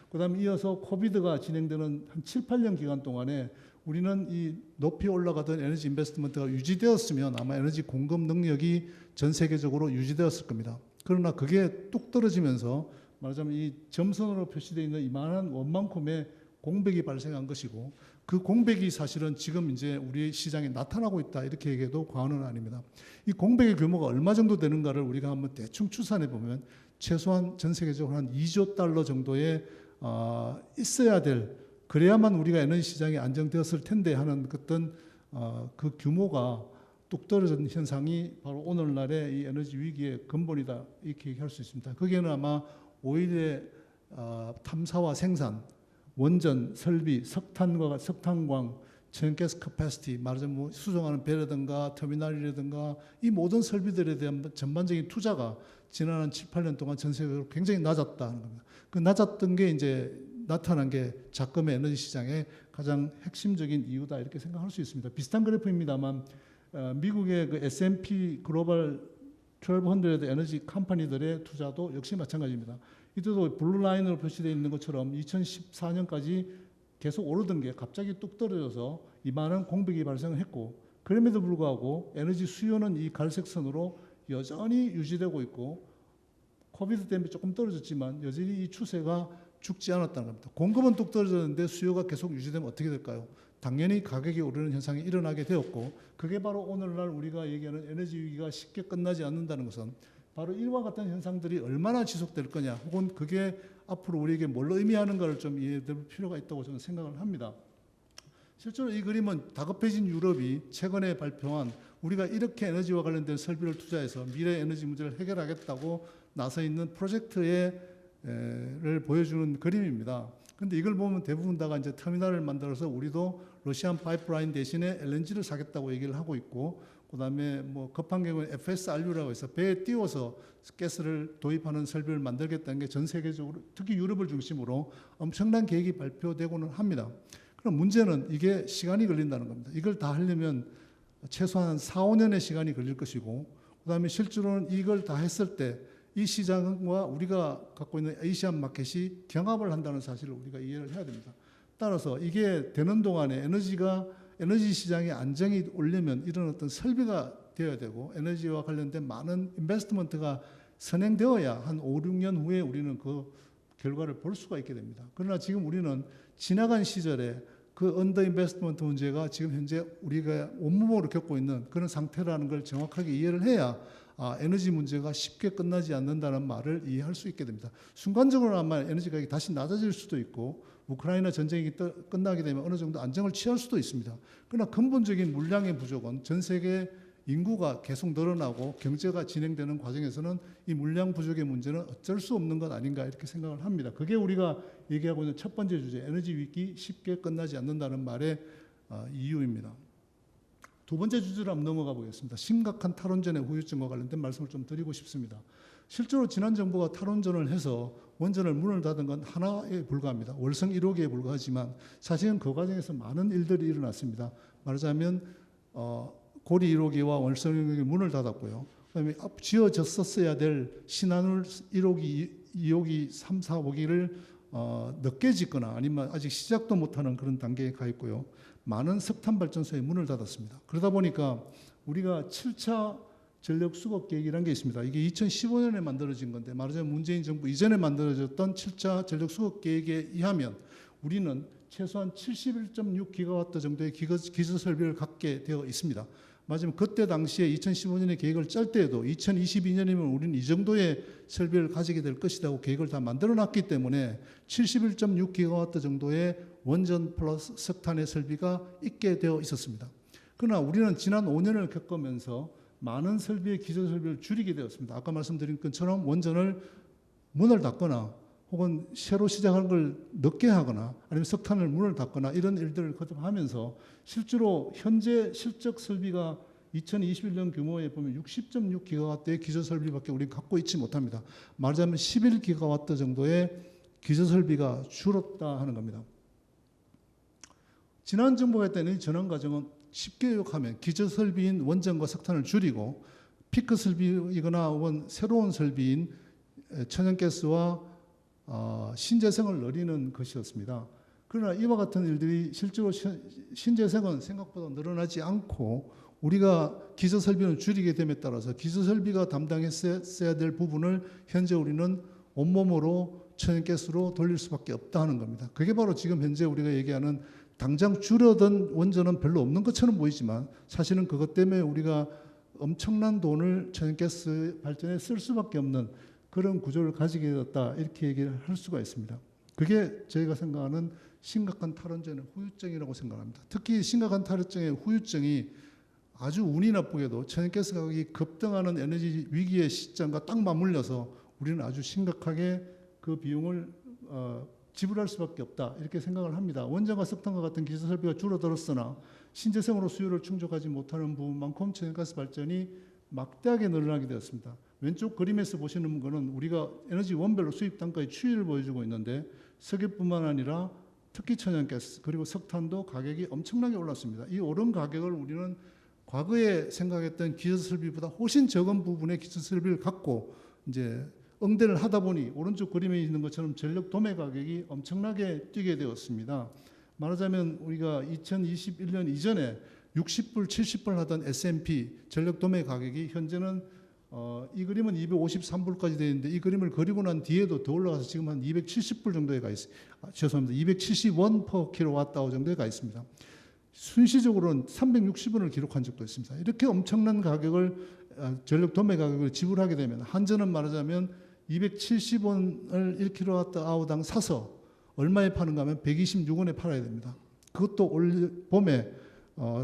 그다음에 이어서 코비드가 진행되는 한 7, 8년 기간 동안에 우리는 이 높이 올라가던 에너지 인베스트먼트가 유지되었으면 아마 에너지 공급 능력이 전 세계적으로 유지되었을 겁니다. 그러나 그게 뚝 떨어지면서 말하자면 이 점선으로 표시되어 있는 이만한 원만큼의 공백이 발생한 것이고 그 공백이 사실은 지금 이제 우리 시장에 나타나고 있다 이렇게 얘기해도 과언은 아닙니다. 이 공백의 규모가 얼마 정도 되는가를 우리가 한번 대충 추산해 보면 최소한 전 세계적으로 한 2조 달러 정도의 있어야 될 그래야만 우리가 에너지 시장이 안정되었을 텐데 하는 어떤 그 규모가 뚝 떨어진 현상이 바로 오늘날의 이 에너지 위기의 근본이다 이렇게 얘기할 수 있습니다. 거기에는 아마 오일의 탐사와 생산, 원전, 설비, 석탄광, 천연가스 캐파시티, 말하자면 뭐 수송하는 배라든가 터미널이라든가 이 모든 설비들에 대한 전반적인 투자가 지난 한 7, 8년 동안 전 세계적으로 굉장히 낮았다는 겁니다. 그 낮았던 게 이제 나타난 게 작금의 에너지 시장의 가장 핵심적인 이유다 이렇게 생각할 수 있습니다. 비슷한 그래프입니다만 미국의 그 S&P 글로벌 1200 에너지 컴퍼니들의 투자도 역시 마찬가지입니다. 이때도 블루 라인으로 표시되어 있는 것처럼 2014년까지 계속 오르던 게 갑자기 뚝 떨어져서 이만한 공백이 발생을 했고 그럼에도 불구하고 에너지 수요는 이 갈색선으로 여전히 유지되고 있고 코비드 때문에 조금 떨어졌지만 여전히 이 추세가 죽지 않았다는 겁니다. 공급은 뚝 떨어졌는데 수요가 계속 유지되면 어떻게 될까요? 당연히 가격이 오르는 현상이 일어나게 되었고 그게 바로 오늘날 우리가 얘기하는 에너지 위기가 쉽게 끝나지 않는다는 것은 바로 이와 같은 현상들이 얼마나 지속될 거냐 혹은 그게 앞으로 우리에게 뭘 의미하는가를 좀 이해될 필요가 있다고 저는 생각을 합니다. 실제로 이 그림은 다급해진 유럽이 최근에 발표한 우리가 이렇게 에너지와 관련된 설비를 투자해서 미래 에너지 문제를 해결하겠다고 나서 있는 프로젝트를 보여주는 그림입니다. 근데 이걸 보면 대부분 다가 이제 터미널을 만들어서 우리도 러시안 파이프라인 대신에 LNG를 사겠다고 얘기를 하고 있고 그다음에 뭐 급한 경우에 FSRU라고 해서 배에 띄워서 가스를 도입하는 설비를 만들겠다는 게 전 세계적으로 특히 유럽을 중심으로 엄청난 계획이 발표되고는 합니다. 그럼 문제는 이게 시간이 걸린다는 겁니다. 이걸 다 하려면 최소한 4, 5년의 시간이 걸릴 것이고 그다음에 실제로는 이걸 다 했을 때 이 시장과 우리가 갖고 있는 아시안 마켓이 경합을 한다는 사실을 우리가 이해를 해야 됩니다. 따라서 이게 되는 동안에 에너지 시장의 안정이 오려면 이런 어떤 설비가 되어야 되고 에너지와 관련된 많은 인베스트먼트가 선행되어야 한 5, 6년 후에 우리는 그 결과를 볼 수가 있게 됩니다. 그러나 지금 우리는 지나간 시절에 그 언더 인베스트먼트 문제가 지금 현재 우리가 온몸으로 겪고 있는 그런 상태라는 걸 정확하게 이해를 해야 에너지 문제가 쉽게 끝나지 않는다는 말을 이해할 수 있게 됩니다. 순간적으로 아마 에너지 가격이 다시 낮아질 수도 있고 우크라이나 전쟁이 끝나게 되면 어느 정도 안정을 취할 수도 있습니다. 그러나 근본적인 물량의 부족은 전 세계 인구가 계속 늘어나고 경제가 진행되는 과정에서는 이 물량 부족의 문제는 어쩔 수 없는 것 아닌가 이렇게 생각을 합니다. 그게 우리가 얘기하고 있는 첫 번째 주제, 에너지 위기 쉽게 끝나지 않는다는 말의 이유입니다. 두 번째 주제로 한번 넘어가 보겠습니다. 심각한 탈원전의 후유증과 관련된 말씀을 좀 드리고 싶습니다. 실제로 지난 정부가 탈원전을 해서 원전을 문을 닫은 건 하나에 불과합니다. 월성 1호기에 불과하지만 사실은 그 과정에서 많은 일들이 일어났습니다. 말하자면 고리 1호기와 월성 1호기 문을 닫았고요. 그다음에 지어졌었어야 될 신한울 1호기, 2호기, 3, 4호기를 늦게 짓거나 아니면 아직 시작도 못하는 그런 단계에 가 있고요. 많은 석탄 발전소의 문을 닫았습니다. 그러다 보니까 우리가 7차 전력 수급 계획이라는 게 있습니다. 이게 2015년에 만들어진 건데 말하자면 문재인 정부 이전에 만들어졌던 7차 전력 수급 계획에 의하면 우리는 최소한 71.6기가와트 정도의 기저 설비를 갖게 되어 있습니다. 맞으면 그때 당시에 2015년에 계획을 짤 때에도 2022년이면 우리는 이 정도의 설비를 가지게 될 것이라고 계획을 다 만들어 놨기 때문에 71.6기가와트 정도의 원전 플러스 석탄의 설비가 있게 되어 있었습니다. 그러나 우리는 지난 5년을 겪으면서 많은 설비의 기저 설비를 줄이게 되었습니다. 아까 말씀드린 것처럼 원전을 문을 닫거나 혹은 새로 시작하는 걸 늦게 하거나 아니면 석탄을 문을 닫거나 이런 일들을 거듭하면서 실제로 현재 실적 설비가 2021년 규모에 보면 60.6기가와트의 기저 설비밖에 우리는 갖고 있지 못합니다. 말하자면 11기가와트 정도의 기저 설비가 줄었다 하는 겁니다. 지난 정부가 했던 이 전환 과정은 쉽게 요약하면 기저 설비인 원전과 석탄을 줄이고 피크 설비이거나 혹은 새로운 설비인 천연가스와 신재생을 늘리는 것이었습니다. 그러나 이와 같은 일들이 실제로 신재생은 생각보다 늘어나지 않고 우리가 기저 설비를 줄이게 됨에 따라서 기저 설비가 담당했어야 될 부분을 현재 우리는 온몸으로 천연가스로 돌릴 수밖에 없다 하는 겁니다. 그게 바로 지금 현재 우리가 얘기하는 당장 줄어든 원전은 별로 없는 것처럼 보이지만 사실은 그것 때문에 우리가 엄청난 돈을 천연가스 발전에 쓸 수밖에 없는 그런 구조를 가지게 되었다 이렇게 얘기를 할 수가 있습니다. 그게 저희가 생각하는 심각한 탈원전의 후유증이라고 생각합니다. 특히 심각한 탈원전의 후유증이 아주 운이 나쁘게도 천연가스 가격이 급등하는 에너지 위기의 시점과 딱 맞물려서 우리는 아주 심각하게 그 비용을 지불할 수밖에 없다 이렇게 생각을 합니다. 원전과 석탄과 같은 기저 설비가 줄어들었으나 신재생으로 수요를 충족하지 못하는 부분만큼 천연가스 발전이 막대하게 늘어나게 되었습니다. 왼쪽 그림에서 보시는 거는 우리가 에너지 원별로 수입 단가의 추이를 보여주고 있는데 석유뿐만 아니라 특히 천연가스 그리고 석탄도 가격이 엄청나게 올랐습니다. 이 오른 가격을 우리는 과거에 생각했던 기저 설비보다 훨씬 적은 부분의 기저 설비를 갖고 이제 응대를 하다 보니 오른쪽 그림에 있는 것처럼 전력 도매 가격이 엄청나게 뛰게 되었습니다. 말하자면 우리가 2021년 이전에 60불, 70불 하던 S&P 전력 도매 가격이 현재는 이 그림은 253불까지 되어 있는데 이 그림을 그리고 난 뒤에도 더 올라가서 지금 한 270불 정도에 가 있습니다. 죄송합니다. 270원 per kWh 정도에 가 있습니다. 순시적으로는 360원을 기록한 적도 있습니다. 이렇게 엄청난 가격을 전력 도매 가격을 지불하게 되면 한전은 말하자면 270원을 1kWh당 사서 얼마에 파는가 하면 126원에 팔아야 됩니다. 그것도 올 봄에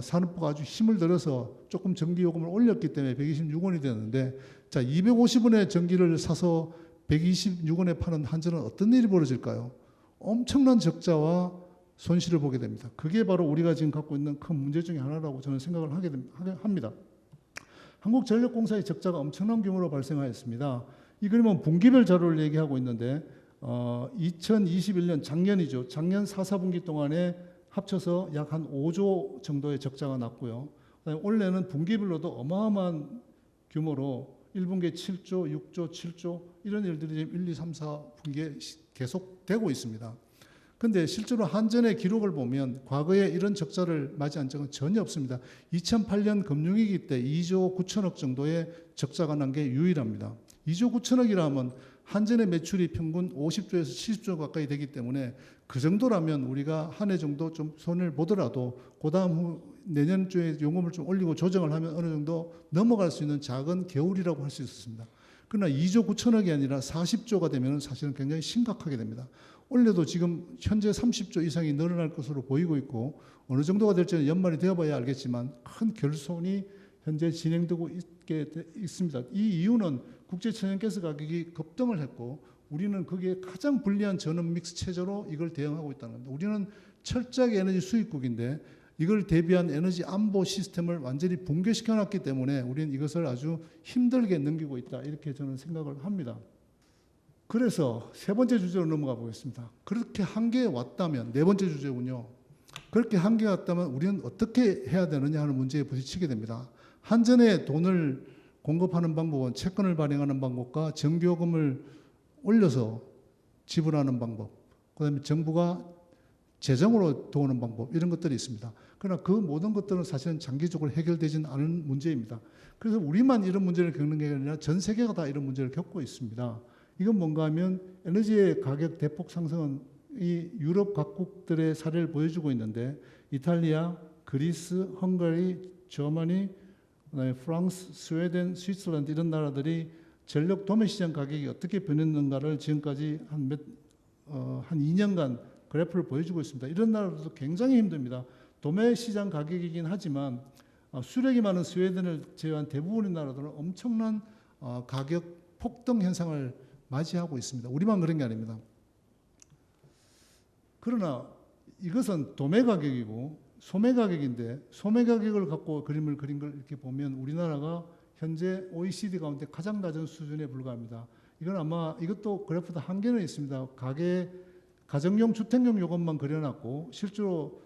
산업부가 아주 힘을 들여서 조금 전기요금을 올렸기 때문에 126원이 되는데 자 250원에 전기를 사서 126원에 파는 한전은 어떤 일이 벌어질까요? 엄청난 적자와 손실을 보게 됩니다. 그게 바로 우리가 지금 갖고 있는 큰 문제 중에 하나라고 저는 생각을 하게 합니다. 한국전력공사의 적자가 엄청난 규모로 발생하였습니다. 이 그림은 분기별 자료를 얘기하고 있는데 2021년 작년이죠. 작년 4, 4분기 동안에 합쳐서 약 한 5조 정도의 적자가 났고요. 올해는 분기별로도 어마어마한 규모로 1분기에 7조, 6조, 7조 이런 일들이 1, 2, 3, 4분기에 계속되고 있습니다. 그런데 실제로 한전의 기록을 보면 과거에 이런 적자를 맞이한 적은 전혀 없습니다. 2008년 금융위기 때 2조 9천억 정도의 적자가 난 게 유일합니다. 2조 9천억이라면 한전의 매출이 평균 50조에서 70조 가까이 되기 때문에 그 정도라면 우리가 한 해 정도 좀 손을 보더라도 그 다음 내년쯤에 요금을 좀 올리고 조정을 하면 어느 정도 넘어갈 수 있는 작은 겨울이라고 할 수 있었습니다. 그러나 2조 9천억이 아니라 40조가 되면 사실은 굉장히 심각하게 됩니다. 올해도 지금 현재 30조 이상이 늘어날 것으로 보이고 있고 어느 정도가 될지는 연말이 되어봐야 알겠지만 큰 결손이 현재 진행되고 있습니다. 이 이유는 국제 천연가스 가격이 급등을 했고 우리는 거기에 가장 불리한 전원 믹스 체제로 이걸 대응하고 있다는 겁니다. 우리는 철저하게 에너지 수입국인데 이걸 대비한 에너지 안보 시스템을 완전히 붕괴시켜 놨기 때문에 우리는 이것을 아주 힘들게 넘기고 있다. 이렇게 저는 생각을 합니다. 그래서 세 번째 주제로 넘어가 보겠습니다. 그렇게 한계에 왔다면, 네 번째 주제군요. 그렇게 한계에 왔다면 우리는 어떻게 해야 되느냐 하는 문제에 부딪히게 됩니다. 한전에 돈을 공급하는 방법은 채권을 발행하는 방법과 정기요금을 올려서 지불하는 방법, 그다음에 정부가 재정으로 도우는 방법, 이런 것들이 있습니다. 그러나 그 모든 것들은 사실은 장기적으로 해결되지는 않은 문제입니다. 그래서 우리만 이런 문제를 겪는 게 아니라 전 세계가 다 이런 문제를 겪고 있습니다. 이건 뭔가 하면 에너지의 가격 대폭 상승은 이 유럽 각국들의 사례를 보여주고 있는데 이탈리아, 그리스, 헝가리, 저머니, 그다음에 프랑스, 스웨덴, 스위스란드 이런 나라들이 전력 도매 시장 가격이 어떻게 변했는가를 지금까지 한 2년간 그래프를 보여주고 있습니다. 이런 나라들도 굉장히 힘듭니다. 도매 시장 가격이긴 하지만 수력이 많은 스웨덴을 제외한 대부분의 나라들은 엄청난 가격 폭등 현상을 맞이하고 있습니다. 우리만 그런 게 아닙니다. 그러나 이것은 도매 가격이고 소매 가격인데 소매 가격을 갖고 그림을 그린 걸 이렇게 보면 우리나라가 현재 OECD 가운데 가장 낮은 수준에 불과합니다. 이건 아마 이것도 그래프도 한계는 있습니다. 가정용 주택용 요금만 그려놨고 실제로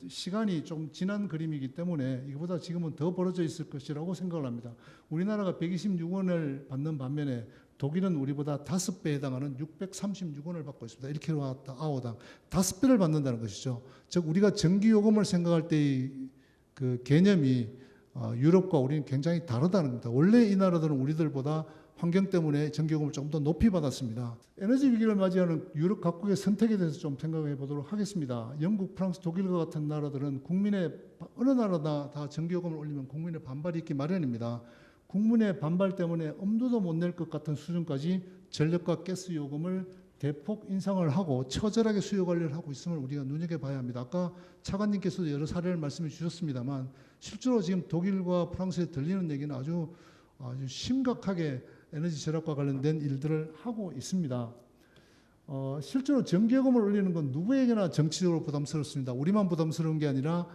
시간이 좀 지난 그림이기 때문에 이거보다 지금은 더 벌어져 있을 것이라고 생각을 합니다. 우리나라가 126원을 받는 반면에 독일은 우리보다 5배에 해당하는 636원을 받고 있습니다. 1kWh당 5배를 받는다는 것이죠. 즉 우리가 전기요금을 생각할 때의 그 개념이 유럽과 우리는 굉장히 다르다는 겁니다. 원래 이 나라들은 우리들보다 환경 때문에 전기요금을 좀 더 높이 받았습니다. 에너지 위기를 맞이하는 유럽 각국의 선택에 대해서 좀 생각해 보도록 하겠습니다. 영국, 프랑스, 독일과 같은 나라들은 국민의 어느 나라나 다 전기요금을 올리면 국민의 반발이 있기 마련입니다. 국민의 반발 때문에 엄두도 못 낼 것 같은 수준까지 전력과 가스 요금을 대폭 인상을 하고 처절하게 수요 관리를 하고 있음을 우리가 눈여겨봐야 합니다. 아까 차관님께서도 여러 사례를 말씀해 주셨습니다만 실제로 지금 독일과 프랑스에 들리는 얘기는 아주 심각하게 에너지 절약과 관련된 일들을 하고 있습니다. 실제로 전기요금을 올리는 건 누구에게나 정치적으로 부담스럽습니다. 우리만 부담스러운 게 아니라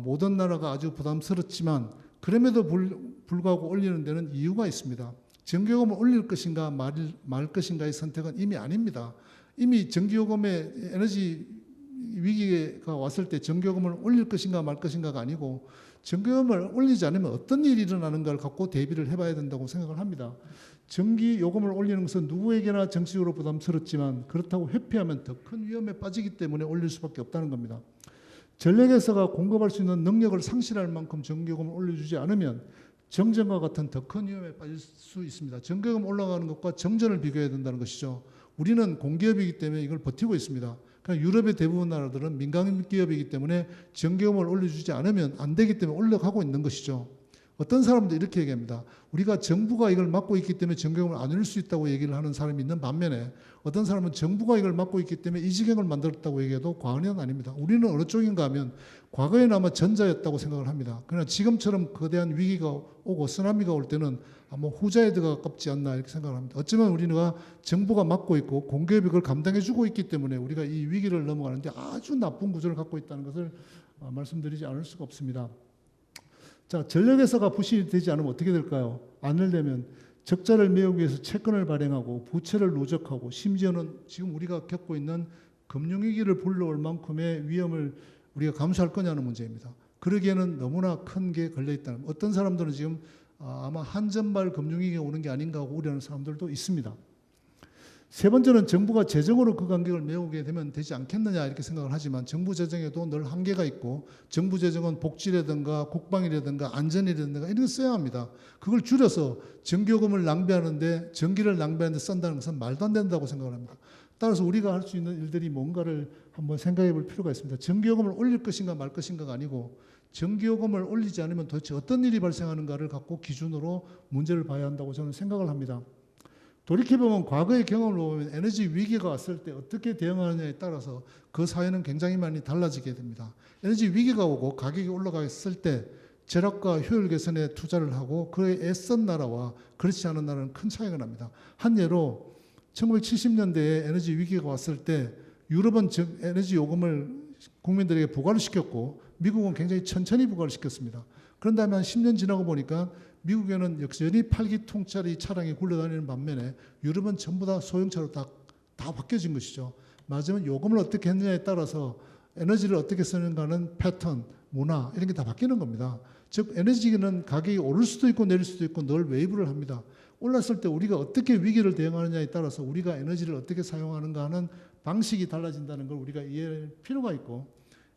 모든 나라가 아주 부담스럽지만 그럼에도 불구하고 올리는 데는 이유가 있습니다. 전기요금을 올릴 것인가 말 것인가의 선택은 이미 아닙니다. 이미 전기요금의 에너지 위기가 왔을 때 전기요금을 올릴 것인가 말 것인가가 아니고 전기요금을 올리지 않으면 어떤 일이 일어나는가를 갖고 대비를 해봐야 된다고 생각을 합니다. 전기요금을 올리는 것은 누구에게나 정치적으로 부담스럽지만 그렇다고 회피하면 더 큰 위험에 빠지기 때문에 올릴 수밖에 없다는 겁니다. 전력회사가 공급할 수 있는 능력을 상실할 만큼 전기요금을 올려주지 않으면 정전과 같은 더 큰 위험에 빠질 수 있습니다. 전기요금 올라가는 것과 정전을 비교해야 된다는 것이죠. 우리는 공기업이기 때문에 이걸 버티고 있습니다. 그러니까 유럽의 대부분 나라들은 민간 기업이기 때문에 전기요금을 올려주지 않으면 안 되기 때문에 올려가고 있는 것이죠. 어떤 사람도 이렇게 얘기합니다. 우리가 정부가 이걸 막고 있기 때문에 전기요금을 안 올릴 수 있다고 얘기를 하는 사람이 있는 반면에 어떤 사람은 정부가 이걸 막고 있기 때문에 이 지경을 만들었다고 얘기해도 과언은 아닙니다. 우리는 어느 쪽인가 하면 과거에는 아마 전자였다고 생각을 합니다. 그러나 지금처럼 거대한 위기가 오고 쓰나미가 올 때는 아마 후자에 더 가깝지 않나 이렇게 생각을 합니다. 어쩌면 우리가 정부가 막고 있고 공기업이 그걸 감당해주고 있기 때문에 우리가 이 위기를 넘어가는데 아주 나쁜 구조를 갖고 있다는 것을 말씀드리지 않을 수가 없습니다. 자, 전력회사가 부실이 되지 않으면 어떻게 될까요? 안을 되면 적자를 메우기 위해서 채권을 발행하고 부채를 누적하고 심지어는 지금 우리가 겪고 있는 금융위기를 불러올 만큼의 위험을 우리가 감수할 거냐는 문제입니다. 그러기에는 너무나 큰 게 걸려있다는 어떤 사람들은 지금 아마 한전발 금융위기가 오는 게 아닌가 하고 우려하는 사람들도 있습니다. 세 번째는 정부가 재정으로 그 간격을 메우게 되면 되지 않겠느냐 이렇게 생각을 하지만 정부 재정에도 늘 한계가 있고 정부 재정은 복지라든가 국방이라든가 안전이라든가 이런 거 써야 합니다. 그걸 줄여서 전기요금을 낭비하는데 전기를 낭비하는데 쓴다는 것은 말도 안 된다고 생각을 합니다. 따라서 우리가 할 수 있는 일들이 뭔가를 한번 생각해 볼 필요가 있습니다. 전기요금을 올릴 것인가 말 것인가가 아니고 전기요금을 올리지 않으면 도대체 어떤 일이 발생하는가를 갖고 기준으로 문제를 봐야 한다고 저는 생각을 합니다. 돌이켜보면 과거의 경험을 보면 에너지 위기가 왔을 때 어떻게 대응하느냐에 따라서 그 사회는 굉장히 많이 달라지게 됩니다. 에너지 위기가 오고 가격이 올라갔을 때 절약과 효율 개선에 투자를 하고 그에 애쓴 나라와 그렇지 않은 나라는 큰 차이가 납니다. 한 예로 1970년대에 에너지 위기가 왔을 때 유럽은 에너지 요금을 국민들에게 부과를 시켰고 미국은 굉장히 천천히 부과를 시켰습니다. 그런 다음에 한 10년 지나고 보니까 미국에는 여전히 8기통짜리 차량이 굴러다니는 반면에 유럽은 전부 다 소형차로 다 바뀌어진 것이죠. 맞으면 요금을 어떻게 했느냐에 따라서 에너지를 어떻게 쓰는가는 패턴, 문화 이런 게 다 바뀌는 겁니다. 즉 에너지는 가격이 오를 수도 있고 내릴 수도 있고 늘 웨이브를 합니다. 올랐을 때 우리가 어떻게 위기를 대응하느냐에 따라서 우리가 에너지를 어떻게 사용하는가 하는 방식이 달라진다는 걸 우리가 이해할 필요가 있고,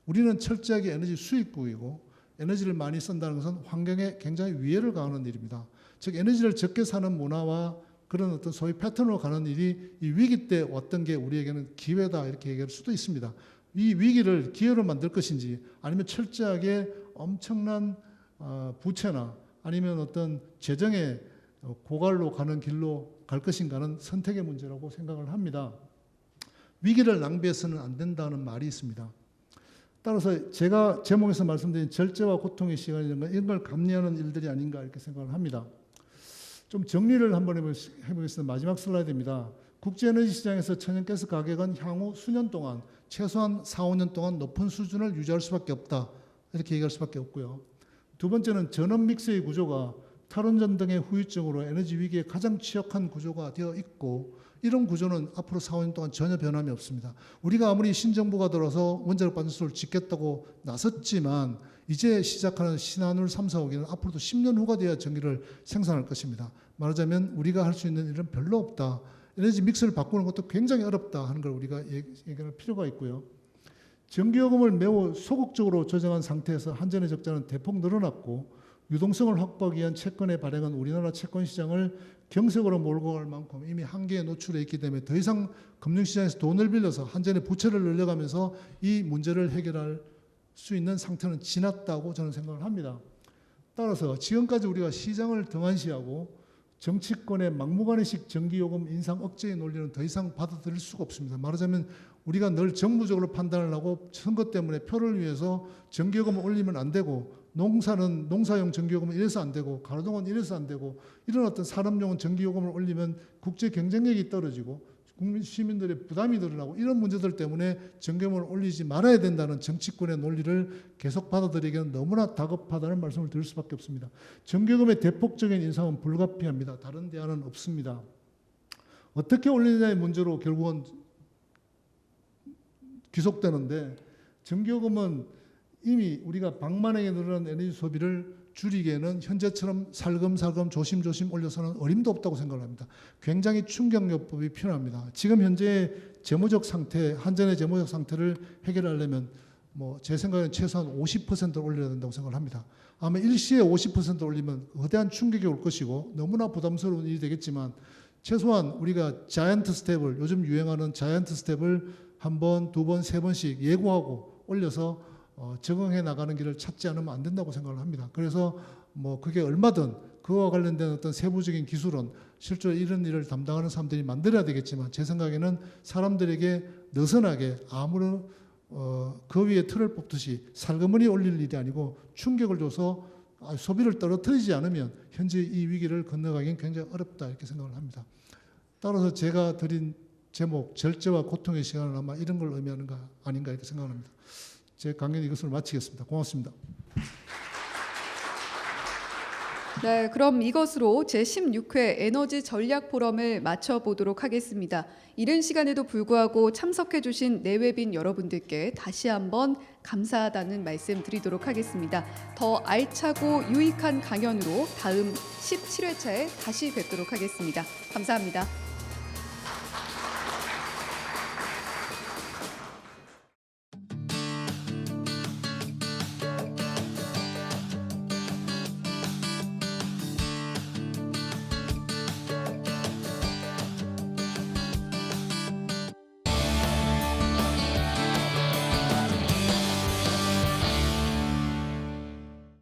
우리는 철저하게 에너지 수입국이고 에너지를 많이 쓴다는 것은 환경에 굉장히 위해를 가하는 일입니다. 즉 에너지를 적게 사는 문화와 그런 어떤 소위 패턴으로 가는 일이 이 위기 때 왔던 게 우리에게는 기회다 이렇게 얘기할 수도 있습니다. 이 위기를 기회로 만들 것인지 아니면 철저하게 엄청난 부채나 아니면 어떤 재정의 고갈로 가는 길로 갈 것인가는 선택의 문제라고 생각을 합니다. 위기를 낭비해서는 안 된다는 말이 있습니다. 따라서 제가 제목에서 말씀드린 절제와 고통의 시간이라는 이런 걸 감내하는 일들이 아닌가 이렇게 생각을 합니다. 좀 정리를 한번 해보겠습니다. 마지막 슬라이드입니다. 국제에너지 시장에서 천연가스 가격은 향후 수년 동안 최소한 4, 5년 동안 높은 수준을 유지할 수밖에 없다. 이렇게 얘기할 수밖에 없고요. 두 번째는 전원 믹스의 구조가 탈원전 등의 후유증으로 에너지 위기에 가장 취약한 구조가 되어 있고 이런 구조는 앞으로 4, 5년 동안 전혀 변함이 없습니다. 우리가 아무리 신정부가 들어서 원자력 발전소를 짓겠다고 나섰지만 이제 시작하는 신한울 3, 4호기는 앞으로도 10년 후가 돼야 전기를 생산할 것입니다. 말하자면 우리가 할 수 있는 일은 별로 없다. 에너지 믹스를 바꾸는 것도 굉장히 어렵다 하는 걸 우리가 얘기할 필요가 있고요. 전기요금을 매우 소극적으로 조정한 상태에서 한전의 적자는 대폭 늘어났고 유동성을 확보하기 위한 채권의 발행은 우리나라 채권 시장을 경색으로 몰고 갈 만큼 이미 한계에 노출해 있기 때문에 더 이상 금융시장에서 돈을 빌려서 한전의 부채를 늘려가면서 이 문제를 해결할 수 있는 상태는 지났다고 저는 생각을 합니다. 따라서 지금까지 우리가 시장을 등한시하고 정치권의 막무가내식 전기요금 인상 억제의 논리는 더 이상 받아들일 수가 없습니다. 말하자면 우리가 늘 정부적으로 판단을 하고 선거 때문에 표를 위해서 전기요금을 올리면 안 되고 농사는 농사용 전기요금은 이래서 안 되고 가로등은 이래서 안 되고 이런 어떤 산업용은 전기요금을 올리면 국제 경쟁력이 떨어지고 국민 시민들의 부담이 늘어나고 이런 문제들 때문에 전기요금을 올리지 말아야 된다는 정치권의 논리를 계속 받아들이기는 너무나 다급하다는 말씀을 드릴 수밖에 없습니다. 전기요금의 대폭적인 인상은 불가피합니다. 다른 대안은 없습니다. 어떻게 올리느냐의 문제로 결국은 귀속되는데 전기요금은 이미 우리가 방만하게 늘어난 에너지 소비를 줄이기에는 현재처럼 살금살금 조심조심 올려서는 어림도 없다고 생각을 합니다. 굉장히 충격요법이 필요합니다. 지금 현재 재무적 상태, 한전의 재무적 상태를 해결하려면 제 생각에는 최소한 50%를 올려야 된다고 생각을 합니다. 아마 일시에 50% 올리면 거대한 충격이 올 것이고 너무나 부담스러운 일이 되겠지만 최소한 우리가 자이언트 스텝을 요즘 유행하는 자이언트 스텝을 한 번, 두 번, 세 번씩 예고하고 올려서 적응해 나가는 길을 찾지 않으면 안 된다고 생각을 합니다. 그래서 그게 얼마든 그와 관련된 어떤 세부적인 기술은 실제로 이런 일을 담당하는 사람들이 만들어야 되겠지만 제 생각에는 사람들에게 느슨하게 아무런 그 위에 틀을 뽑듯이 살그머니 올릴 일이 아니고 충격을 줘서 소비를 떨어뜨리지 않으면 현재 이 위기를 건너가기는 굉장히 어렵다 이렇게 생각을 합니다. 따라서 제가 드린 제목 절제와 고통의 시간은 아마 이런 걸 의미하는 거 아닌가 이렇게 생각합니다. 제 강연은 이것으로 마치겠습니다. 고맙습니다. 네, 그럼 이것으로 제16회 에너지 전략 포럼을 마쳐보도록 하겠습니다. 이른 시간에도 불구하고 참석해 주신 내외빈 여러분들께 다시 한번 감사하다는 말씀 드리도록 하겠습니다. 더 알차고 유익한 강연으로 다음 17회차에 다시 뵙도록 하겠습니다. 감사합니다.